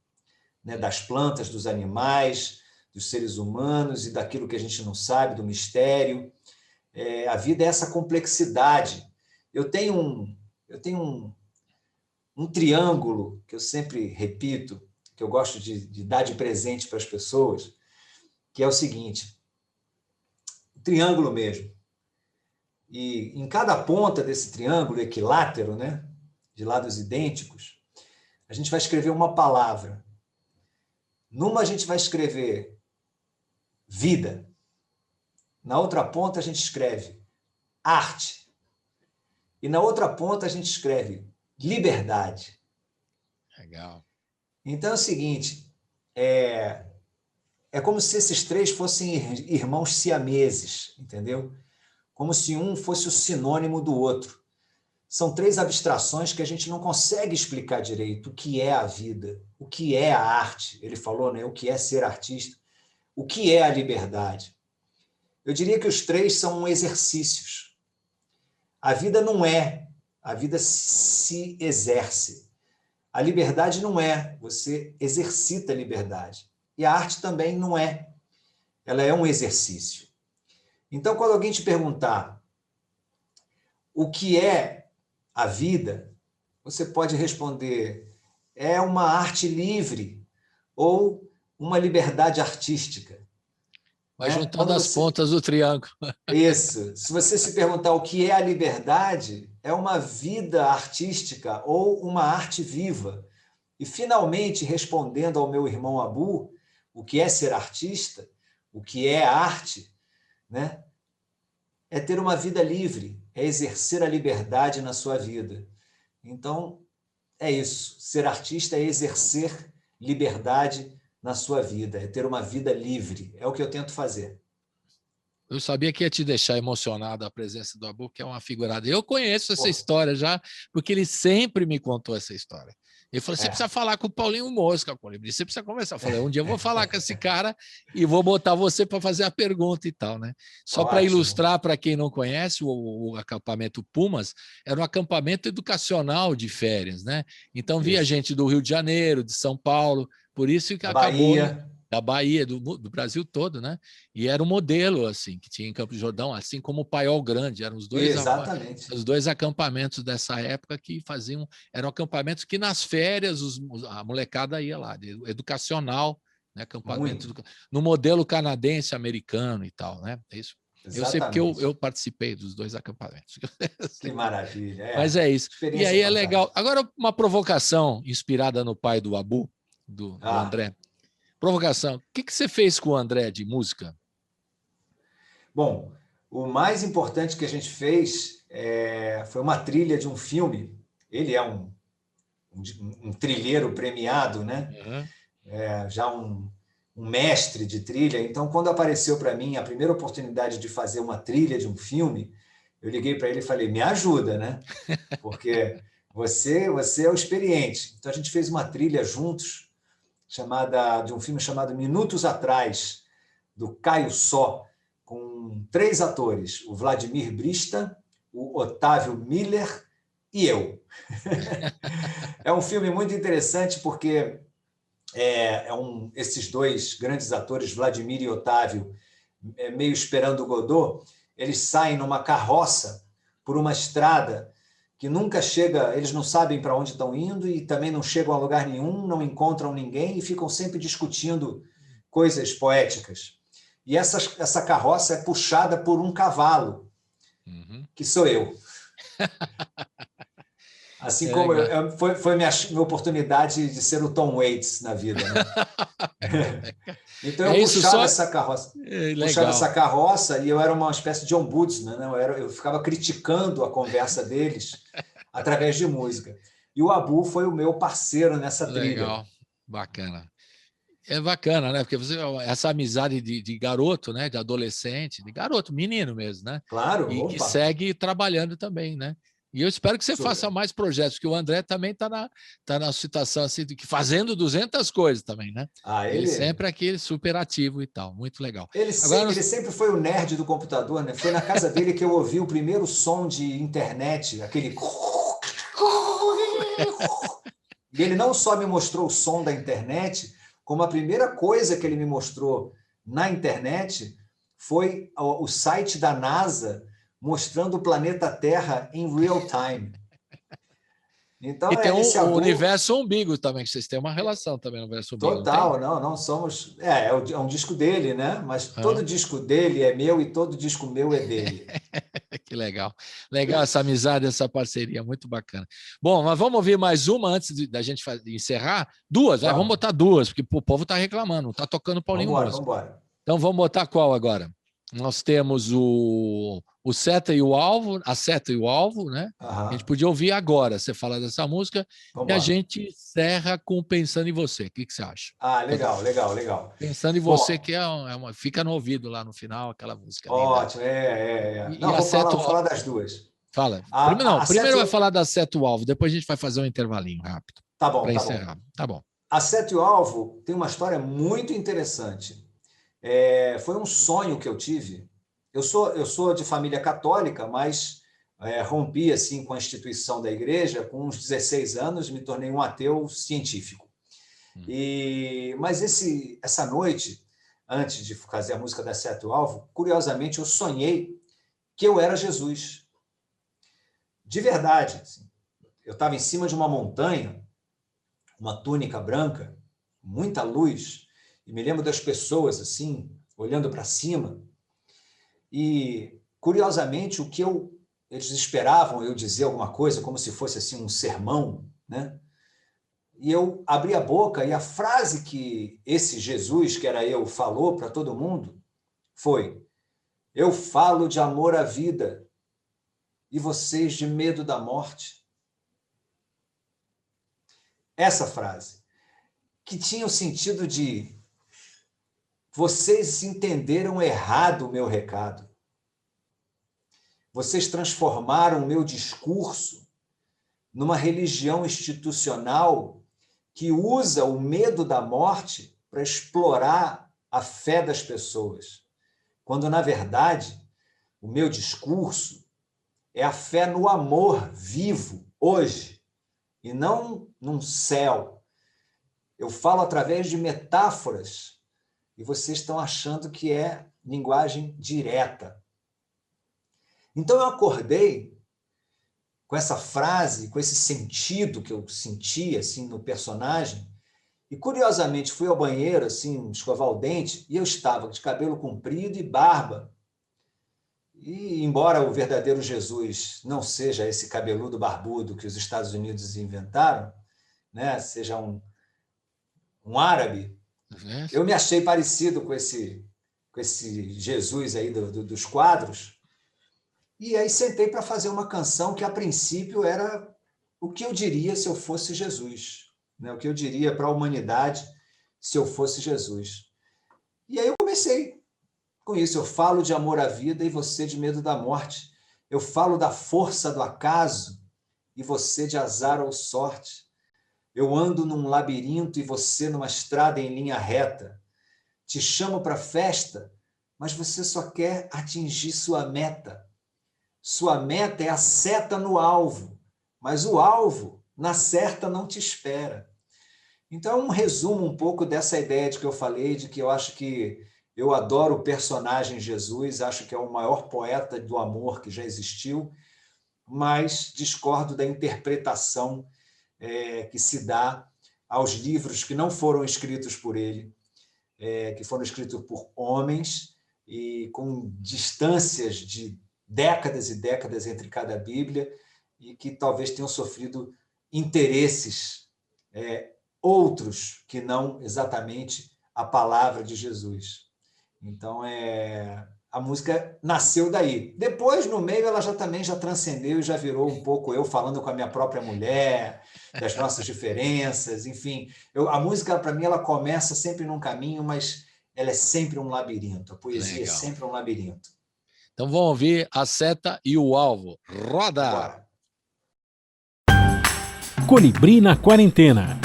né? Das plantas, dos animais, dos seres humanos e daquilo que a gente não sabe, do mistério. A vida é essa complexidade. Eu tenho um triângulo que eu sempre repito, que eu gosto de dar de presente para as pessoas, que é o seguinte, um triângulo mesmo. E em cada ponta desse triângulo equilátero, né, de lados idênticos, a gente vai escrever uma palavra. Numa a gente vai escrever vida. Na outra ponta a gente escreve arte. E na outra ponta a gente escreve liberdade. Legal. Então é o seguinte, é como se esses três fossem irmãos siameses, entendeu? Como se um fosse o sinônimo do outro. São três abstrações que a gente não consegue explicar direito o que é a vida, o que é a arte. Ele falou, né? O que é ser artista, o que é a liberdade. Eu diria que os três são exercícios. A vida não é, a vida se exerce. A liberdade não é, você exercita a liberdade. E a arte também não é, ela é um exercício. Então, quando alguém te perguntar o que é a vida, você pode responder, é uma arte livre ou uma liberdade artística. Vai juntando as pontas do triângulo. Isso. Se você se perguntar o que é a liberdade, é uma vida artística ou uma arte viva. E, finalmente, respondendo ao meu irmão Abu, o que é ser artista, o que é arte, né? é ter uma vida livre, é exercer a liberdade na sua vida. Então, é isso. Ser artista é exercer liberdade na sua vida, é ter uma vida livre. É o que eu tento fazer. Eu sabia que ia te deixar emocionado a presença do Abu, que é uma figurada. Eu conheço essa Pô. história já, porque ele sempre me contou essa história. Ele falou: você É. precisa falar com o Paulinho Mosca, Colibri, você precisa conversar. Eu falei: um dia eu vou falar com esse cara e vou botar você para fazer a pergunta e tal, né? Só para Ótimo. ilustrar para quem não conhece, o acampamento Pumas era um acampamento educacional de férias, né? Então via Isso. gente do Rio de Janeiro, de São Paulo, por isso que Da acabou Bahia. da Bahia, do Brasil todo, né? E era um modelo assim que tinha em Campos do Jordão, assim como o Paiol Grande, eram os Exatamente. dois acampamentos dessa época que faziam, eram acampamentos que nas férias a molecada ia lá, educacional, né? Acampamento no modelo canadense, americano e tal, né? É isso. Eu sei porque eu participei dos dois acampamentos. Que maravilha. Mas é isso. E aí é legal. Fantástica. Agora, uma provocação inspirada no pai do Abu, do André. Provocação. O que você fez com o André de música? Bom, o mais importante que a gente fez foi uma trilha de um filme. Ele é um trilheiro premiado, né? Uhum. Já um mestre de trilha. Então, quando apareceu para mim a primeira oportunidade de fazer uma trilha de um filme, eu liguei para ele e falei: me ajuda, né? Porque você é o experiente. Então, a gente fez uma trilha juntos, de um filme chamado Minutos Atrás, do Caio Só, com 3 atores, o Vladimir Brista, o Otávio Miller e eu. É um filme muito interessante porque esses 2 grandes atores, Vladimir e Otávio, meio esperando o Godot, eles saem numa carroça por uma estrada que nunca chega, eles não sabem para onde estão indo e também não chegam a lugar nenhum, não encontram ninguém e ficam sempre discutindo coisas poéticas. E essa carroça é puxada por um cavalo, que sou eu. Assim como foi minha oportunidade de ser o Tom Waits na vida, né? Então eu puxava essa carroça. Puxava essa carroça e eu era uma espécie de ombudsman, né? Eu ficava criticando a conversa deles através de música. E o Abu foi o meu parceiro nessa trilha. Legal, bacana. É bacana, né? Porque essa amizade de garoto, né? De adolescente, de garoto, menino mesmo, né? Claro, e que segue trabalhando também, né? E eu espero que você faça mais projetos, porque o André também está na situação assim, de que fazendo 200 coisas também, né? Ele sempre aqui super ativo e tal, muito legal. Ele sempre foi o nerd do computador, né? Foi na casa dele que eu ouvi o primeiro som de internet, aquele... E ele não só me mostrou o som da internet, como a primeira coisa que ele me mostrou na internet foi o site da NASA mostrando o planeta Terra em real time. Então, e tem um universo umbigo também, que vocês têm uma relação também no universo umbigo. Total, não somos... É um disco dele, né? Mas todo disco dele é meu e todo disco meu é dele. Que legal. Legal essa amizade, essa parceria, muito bacana. Bom, mas vamos ouvir mais uma antes da gente encerrar? 2, vamos botar 2, porque o povo está reclamando, não está tocando Paulinho Mosca. Vamos embora. Então vamos botar qual agora? Nós temos o Seta e o Alvo, a Seta e o Alvo, né? A gente podia ouvir agora, você fala dessa música, e a gente encerra com Pensando em Você. O que você acha? Legal. Pensando em Você, que fica no ouvido lá no final, aquela música. Ótimo, Não, vou falar das 2. Fala. Primeiro vai falar da Seta e o Alvo, depois a gente vai fazer um intervalinho rápido. Tá bom, para encerrar. Tá bom. A Seta e o Alvo tem uma história muito interessante. Foi um sonho que eu tive. Eu sou de família católica, mas rompi assim com a instituição da igreja com uns 16 anos, me tornei um ateu científico. Mas essa noite, antes de fazer a música da Seta e o Alvo, curiosamente eu sonhei que eu era Jesus. De verdade. Assim. Eu estava em cima de uma montanha, uma túnica branca, muita luz, e me lembro das pessoas assim, olhando para cima. E, curiosamente, o que eles esperavam eu dizer alguma coisa, como se fosse assim um sermão, né? E eu abri a boca e a frase que esse Jesus, que era eu, falou para todo mundo foi: Eu falo de amor à vida e vocês de medo da morte. Essa frase, que tinha o sentido de vocês entenderam errado o meu recado. Vocês transformaram o meu discurso numa religião institucional que usa o medo da morte para explorar a fé das pessoas, quando, na verdade, o meu discurso é a fé no amor vivo, hoje, e não num céu. Eu falo através de metáforas e vocês estão achando que é linguagem direta. Então eu acordei com essa frase, com esse sentido que eu senti assim, no personagem, e curiosamente fui ao banheiro, assim, escovar o dente, e eu estava de cabelo comprido e barba. E embora o verdadeiro Jesus não seja esse cabeludo barbudo que os Estados Unidos inventaram, né, seja um árabe, eu me achei parecido com esse Jesus aí dos quadros, e aí sentei para fazer uma canção que, a princípio, era o que eu diria se eu fosse Jesus, né? O que eu diria para a humanidade se eu fosse Jesus. E aí eu comecei com isso. Eu falo de amor à vida e você de medo da morte. Eu falo da força do acaso e você de azar ou sorte. Eu ando num labirinto e você numa estrada em linha reta. Te chamo para festa, mas você só quer atingir sua meta. Sua meta é a seta no alvo, mas o alvo na certa não te espera. Então, um resumo um pouco dessa ideia de que eu falei, de que eu acho que eu adoro o personagem Jesus, acho que é o maior poeta do amor que já existiu, mas discordo da interpretação que se dá aos livros que não foram escritos por ele, que foram escritos por homens e com distâncias de décadas e décadas entre cada Bíblia e que talvez tenham sofrido interesses outros que não exatamente a palavra de Jesus. Então, a música nasceu daí. Depois, no meio, ela também já transcendeu e já virou um pouco eu falando com a minha própria mulher, das nossas diferenças, enfim. A música, para mim, ela começa sempre num caminho, mas ela é sempre um labirinto. A poesia é sempre um labirinto. Então vamos ouvir A Seta e o Alvo. Roda! Bora. Colibri na Quarentena.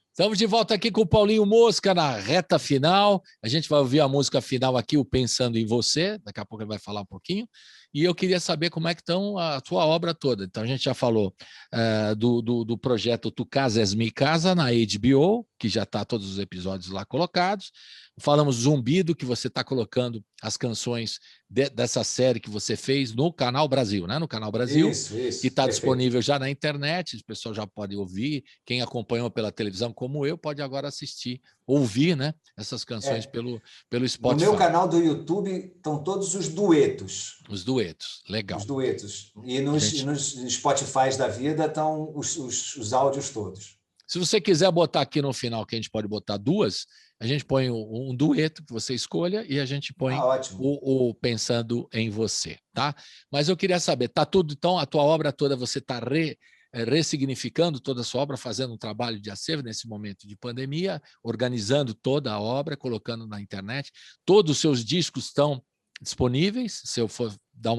Estamos de volta aqui com o Paulinho Mosca na reta final. A gente vai ouvir a música final aqui, o Pensando em Você. Daqui a pouco ele vai falar um pouquinho. E eu queria saber como é que estão a tua obra toda. Então, a gente já falou do projeto Tu Casas Mi Casa na HBO, que já está todos os episódios lá colocados. Falamos Zumbido, que você está colocando as canções dessa série que você fez no Canal Brasil, né? No Canal Brasil, isso, que está disponível já na internet, o pessoal já pode ouvir. Quem acompanhou pela televisão, como eu, pode agora assistir, ouvir, né? Essas canções pelo Spotify. No meu canal do YouTube estão todos os duetos. Os duetos, legal. Os duetos. E nos Spotify da vida estão os áudios todos. Se você quiser botar aqui no final, que a gente pode botar duas, a gente põe um dueto que você escolha e a gente põe o Pensando em Você, tá? Mas eu queria saber, tá tudo, então, a tua obra toda, você está ressignificando toda a sua obra, fazendo um trabalho de acervo nesse momento de pandemia, organizando toda a obra, colocando na internet, todos os seus discos estão disponíveis, se eu for dar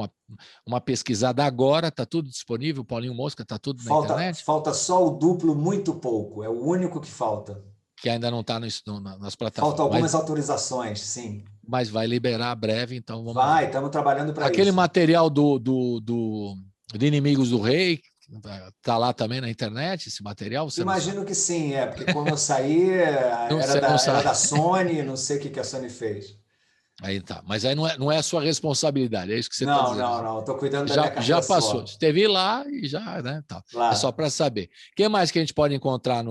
uma pesquisada agora, está tudo disponível, Paulinho Mosca, está tudo na internet? Falta só o duplo, muito pouco, é o único que falta. Que ainda não está nas plataformas. Faltam algumas autorizações, sim. Mas vai liberar breve, então vamos... estamos trabalhando para isso. Aquele material de Inimigos do Rei, está lá também na internet, esse material? Imagino que sim, porque quando eu saí, era da Sony, não sei o que a Sony fez. Aí tá, mas aí não é a sua responsabilidade, é isso que você está dizendo. Não, estou cuidando da minha carreira. Já passou, esteve lá e já, né? Tá. É só para saber. O que mais que a gente pode encontrar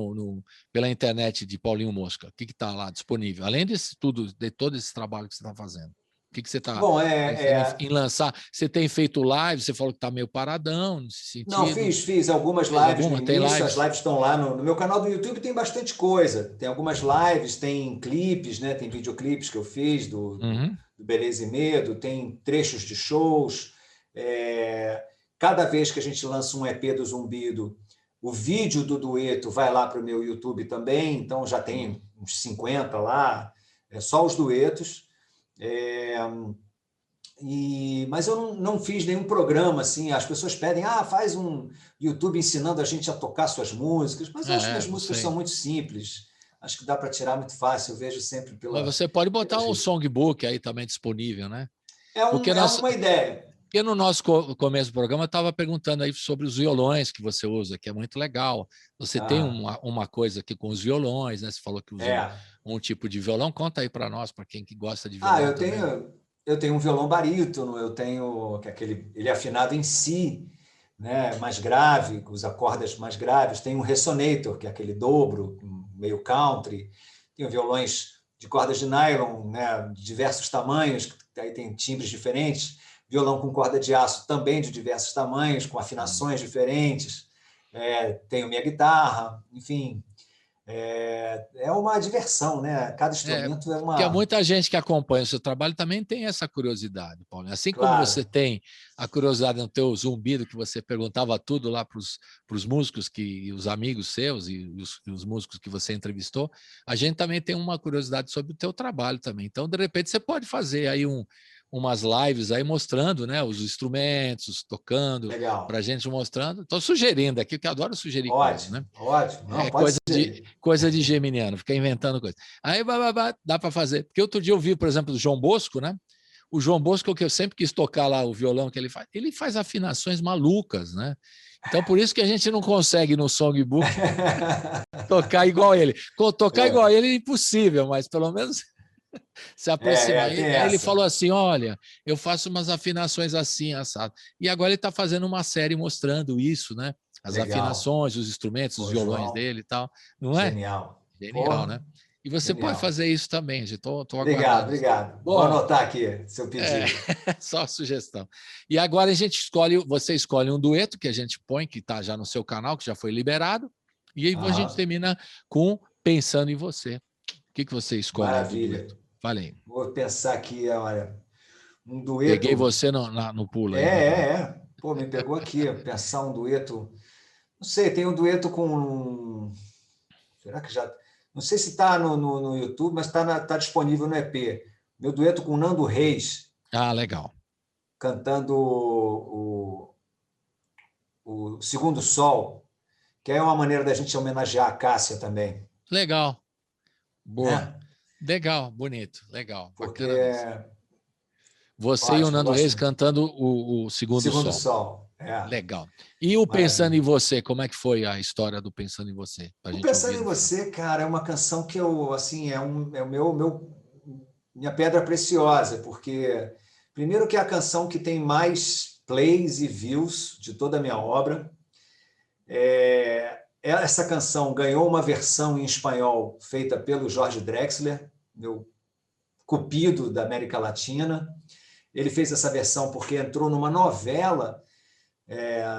pela internet de Paulinho Mosca? O que está lá disponível? Além de todo esse trabalho que você está fazendo. O que você está Bom, pensando em lançar? Você tem feito live, você falou que está meio paradão nesse sentido. Não, fiz algumas Fez lives alguma? no Tem início, as lives? lives estão lá no meu canal do YouTube, tem bastante coisa. Tem algumas lives, tem clipes, né? Tem videoclipes que eu fiz Uhum. do Beleza e Medo, tem trechos de shows. Cada vez que a gente lança um EP do Zumbido, o vídeo do dueto vai lá para o meu YouTube também, então já tem uns 50 lá, só os duetos. Mas eu não fiz nenhum programa assim. As pessoas pedem, faz um YouTube ensinando a gente a tocar suas músicas, mas eu acho que as não músicas sei. são muito simples. Acho que dá para tirar muito fácil. Eu vejo sempre Mas você pode botar um songbook aí também disponível, né? É uma ideia. Porque no nosso começo do programa eu estava perguntando aí sobre os violões que você usa, que é muito legal. Você tem uma coisa aqui com os violões, né? Você falou que usa um tipo de violão. Conta aí para nós, para quem que gosta de violão também. Eu tenho um violão barítono, eu tenho ele é afinado em si, né? Mais grave, usa cordas mais graves. Tem um resonator, que é aquele dobro, meio country. Tenho violões de cordas de nylon, né? De diversos tamanhos, aí tem timbres diferentes. Violão com corda de aço também de diversos tamanhos, com afinações diferentes. Tenho minha guitarra, enfim. É uma diversão, né? Cada instrumento é uma... Porque muita gente que acompanha o seu trabalho também tem essa curiosidade, Paulo. Assim Claro. como você tem a curiosidade no teu Zumbido, que você perguntava tudo lá para os músicos, os amigos seus e os músicos que você entrevistou, a gente também tem uma curiosidade sobre o teu trabalho também. Então, de repente, você pode fazer aí umas lives aí mostrando, né, os instrumentos, tocando, para a gente mostrando. Estou sugerindo aqui, porque eu adoro sugerir coisas, né? Ótimo. Não, pode coisa de geminiano, fica inventando coisa. Aí dá para fazer. Porque outro dia eu vi, por exemplo, o João Bosco, né? O João Bosco, que eu sempre quis tocar lá o violão que ele faz afinações malucas, né? Então, por isso que a gente não consegue no songbook tocar igual ele. Tocar igual ele é impossível, mas pelo menos se aproximar. Aí ele falou assim, olha, eu faço umas afinações assim, assado. E agora ele está fazendo uma série mostrando isso, né? As afinações, os instrumentos, os violões dele e tal. Não é? Genial. Genial, né? E você pode fazer isso também, gente. Estou aguardando. Obrigado. Vou anotar aqui seu pedido. Só sugestão. E agora você escolhe um dueto que a gente põe, que está já no seu canal, que já foi liberado, e aí a gente termina com Pensando em Você. O que você escolhe? Maravilha. Falei. Vou pensar aqui, olha, um dueto... Peguei você no pulo. Pô, me pegou aqui, pensar um dueto... Não sei, tem um dueto com... Será que já... Não sei se está no YouTube, mas está disponível no EP. Meu dueto com Nando Reis. Legal. Cantando o Segundo Sol, que é uma maneira da gente homenagear a Cássia também. Legal. Boa. Legal, bonito, legal. Porque você e o Nando Reis cantando o Segundo Sol. Legal. E o Pensando em Você, como é que foi a história do Pensando em Você? O Pensando em Você, cara, é uma canção que eu, assim, minha pedra preciosa, porque primeiro que é a canção que tem mais plays e views de toda a minha obra. Essa canção ganhou uma versão em espanhol feita pelo Jorge Drexler, meu cupido da América Latina. Ele fez essa versão porque entrou numa novela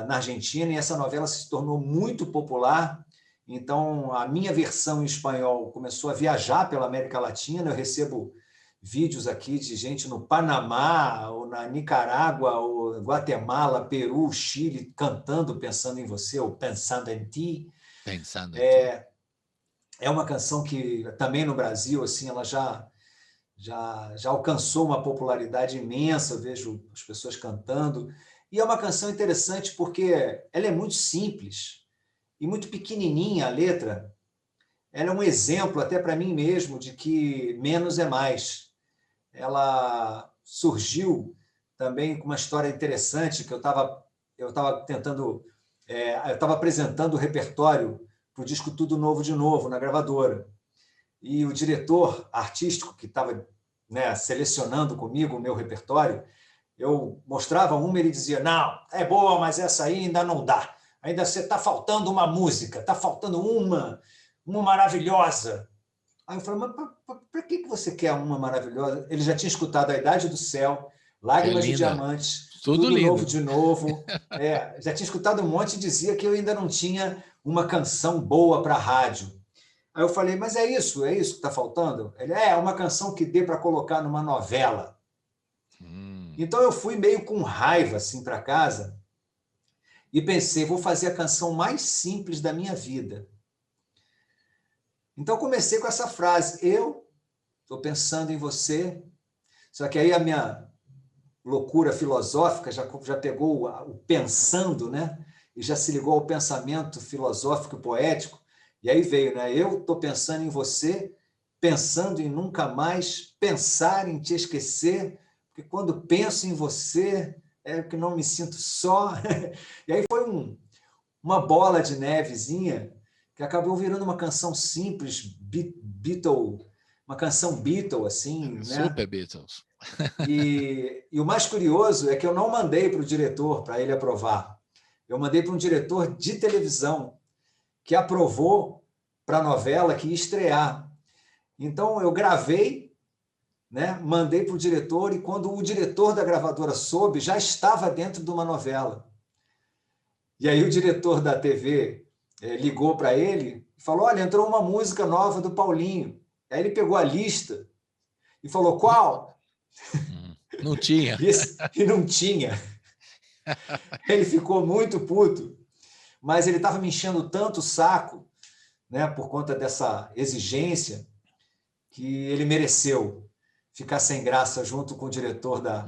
na Argentina, e essa novela se tornou muito popular. Então, a minha versão em espanhol começou a viajar pela América Latina. Eu recebo vídeos aqui de gente no Panamá, ou na Nicarágua, ou Guatemala, Peru, Chile, cantando Pensando em Você, ou Pensando em Ti. Pensando em Ti. É uma canção que também no Brasil assim, ela já alcançou uma popularidade imensa. Eu vejo as pessoas cantando. E é uma canção interessante porque ela é muito simples e muito pequenininha a letra. Ela é um exemplo até para mim mesmo de que menos é mais. Ela surgiu também com uma história interessante que eu estava tentando... eu estava apresentando o repertório para o disco Tudo Novo de Novo, na gravadora. E o diretor artístico que estava selecionando comigo o meu repertório, eu mostrava uma e ele dizia, não, é boa, mas essa aí ainda não dá. Ainda está faltando uma música, está faltando uma maravilhosa. Aí eu falei, mas para que você quer uma maravilhosa? Ele já tinha escutado A Idade do Céu, Lágrimas de Diamantes, Tudo Tudo lindo. Novo de Novo. Já tinha escutado um monte e dizia que eu ainda não tinha uma canção boa para rádio. Aí eu falei, mas é isso que está faltando? Ele, uma canção que dê para colocar numa novela. Então eu fui meio com raiva assim para casa e pensei, vou fazer a canção mais simples da minha vida. Então comecei com essa frase, eu estou pensando em você, só que aí a minha loucura filosófica já pegou o pensando, né? E já se ligou ao pensamento filosófico e poético, e aí veio, né? Eu estou pensando em você, pensando em nunca mais pensar em te esquecer, porque quando penso em você, é que não me sinto só. E aí foi uma bola de nevezinha que acabou virando uma canção simples, uma canção Beatle, assim, né? Super Beatles. E o mais curioso é que eu não mandei para o diretor para ele aprovar. Eu mandei para um diretor de televisão que aprovou para a novela que ia estrear. Então, eu gravei, né? Mandei para o diretor, e quando o diretor da gravadora soube, já estava dentro de uma novela. E aí o diretor da TV ligou para ele e falou, olha, entrou uma música nova do Paulinho. Aí ele pegou a lista e falou, qual? Não tinha. E não tinha. Ele ficou muito puto, mas ele estava me enchendo tanto o saco, né, por conta dessa exigência, que ele mereceu ficar sem graça junto com o diretor da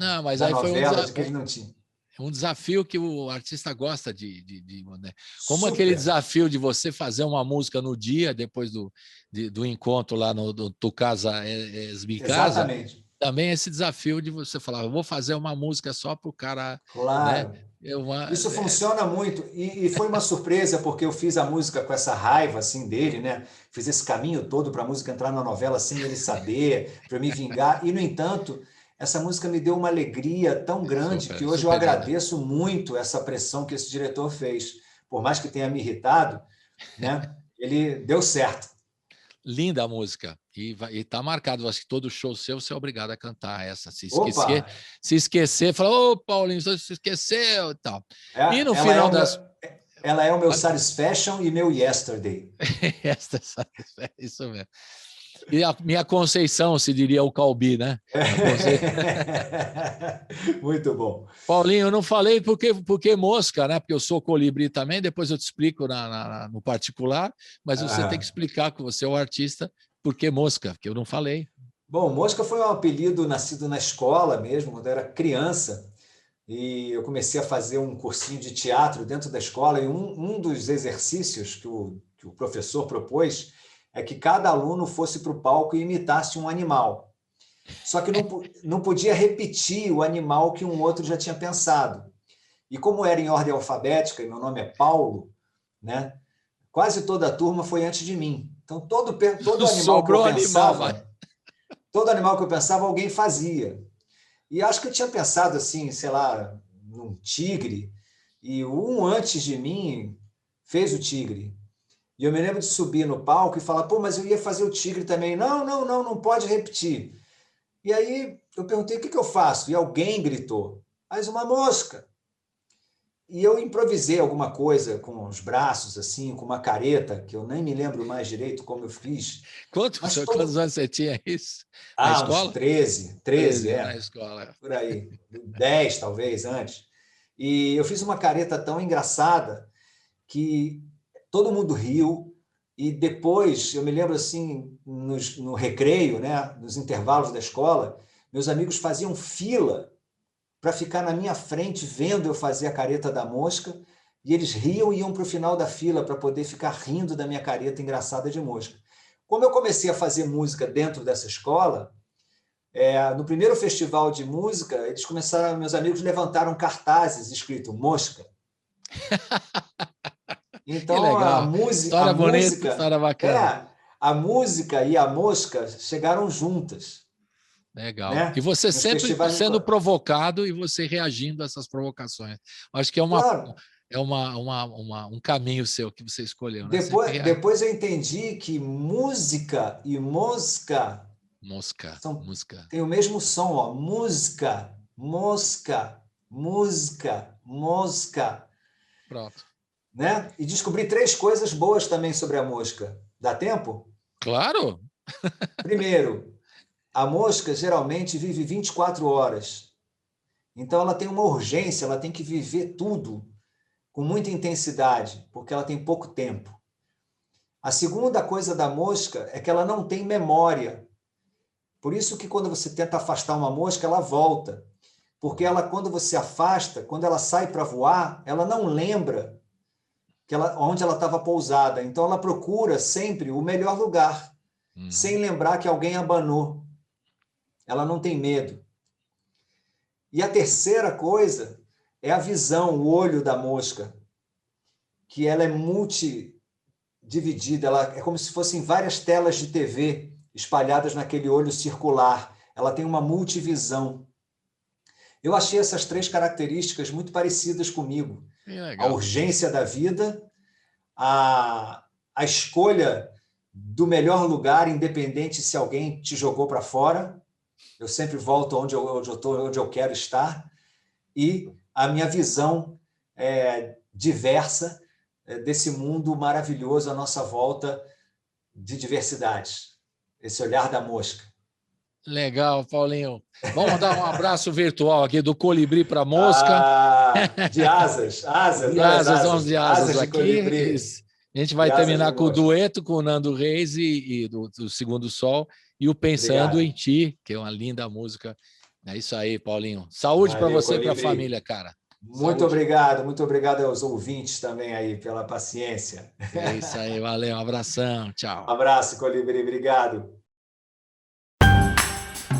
novela, de que ele não tinha. É um desafio que o artista gosta né? Como Super. Aquele desafio de você fazer uma música no dia, depois do encontro lá no Tu Casa Es Mi Casa. Exatamente. Também esse desafio de você falar, vou fazer uma música só para o cara... Claro. Né? Isso funciona muito. E foi uma surpresa, porque eu fiz a música com essa raiva assim, dele, né? Fiz esse caminho todo para a música entrar na novela sem ele saber, para me vingar. E, no entanto, essa música me deu uma alegria tão grande que hoje eu agradeço muito essa pressão que esse diretor fez. Por mais que tenha me irritado, né? Ele deu certo. Linda a música. E está marcado. Acho que todo show seu, você é obrigado a cantar essa. Se esquecer, fala, ô, Paulinho, você se esqueceu e tal. E no final ela é o meu Satisfaction e meu Yesterday. Isso mesmo. E a minha Conceição, se diria o Calbi, né? Muito bom. Paulinho, eu não falei porque mosca, né? Porque eu sou colibri também, depois eu te explico no particular, mas você tem que explicar que você é o artista, por que mosca, que eu não falei. Bom, mosca foi um apelido nascido na escola mesmo, quando eu era criança, e eu comecei a fazer um cursinho de teatro dentro da escola, e um dos exercícios que o professor propôs é que cada aluno fosse para o palco e imitasse um animal. Só que não podia repetir o animal que um outro já tinha pensado. E como era em ordem alfabética, e meu nome é Paulo, né? Quase toda a turma foi antes de mim. Então, todo animal que eu pensava, todo animal que eu pensava, alguém fazia. E acho que eu tinha pensado assim, sei lá, num tigre, e um antes de mim fez o tigre. E eu me lembro de subir no palco e falar, pô, mas eu ia fazer o tigre também. Não pode repetir. E aí eu perguntei, o que eu faço? E alguém gritou, faz uma mosca. E eu improvisei alguma coisa com os braços, assim, com uma careta, que eu nem me lembro mais direito como eu fiz. Quantos anos você tinha isso? Na escola? Uns 13, na escola. Por aí. 10, talvez, antes. E eu fiz uma careta tão engraçada que todo mundo riu, e depois, eu me lembro assim, no recreio, né, nos intervalos da escola, meus amigos faziam fila para ficar na minha frente vendo eu fazer a careta da mosca, e eles riam e iam para o final da fila para poder ficar rindo da minha careta engraçada de mosca. Como eu comecei a fazer música dentro dessa escola, no primeiro festival de música, meus amigos levantaram cartazes escrito mosca. Então, a música, história bonita, história bacana. A música e a mosca chegaram juntas. Legal. Né? E você sempre sendo provocado e você reagindo a essas provocações. Acho que é Claro. é um caminho seu que você escolheu, né? Depois eu entendi que música e mosca têm o mesmo som, ó. Música, mosca, música, mosca. Pronto. Né? E descobri 3 coisas boas também sobre a mosca. Dá tempo? Claro! Primeiro, a mosca geralmente vive 24 horas. Então ela tem uma urgência, ela tem que viver tudo com muita intensidade, porque ela tem pouco tempo. A segunda coisa da mosca é que ela não tem memória. Por isso que quando você tenta afastar uma mosca, ela volta. Porque ela, quando você afasta, quando ela sai para voar, ela não lembra onde ela estava pousada. Então ela procura sempre o melhor lugar, sem lembrar que alguém abanou. Ela não tem medo. E a terceira coisa é a visão, o olho da mosca, que ela é multidividida, ela é como se fossem várias telas de TV espalhadas naquele olho circular. Ela tem uma multivisão. Eu achei essas 3 características muito parecidas comigo. A urgência da vida, a escolha do melhor lugar, independente se alguém te jogou para fora. Eu sempre volto onde eu quero estar. E a minha visão diversa desse mundo maravilhoso à nossa volta de diversidades. Esse olhar da mosca. Legal, Paulinho. Vamos dar um abraço virtual aqui do colibri para mosca. De asas. Vamos de asas aqui. Colibri. A gente vai terminar com o dueto com o Nando Reis e do Segundo Sol e o Pensando em Ti, que é uma linda música. É isso aí, Paulinho. Saúde para você e para a família, cara. Muito obrigado aos ouvintes também aí pela paciência. É isso aí, valeu, um abração, tchau. Abraço, Colibri, obrigado.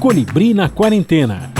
Colibri na Quarentena.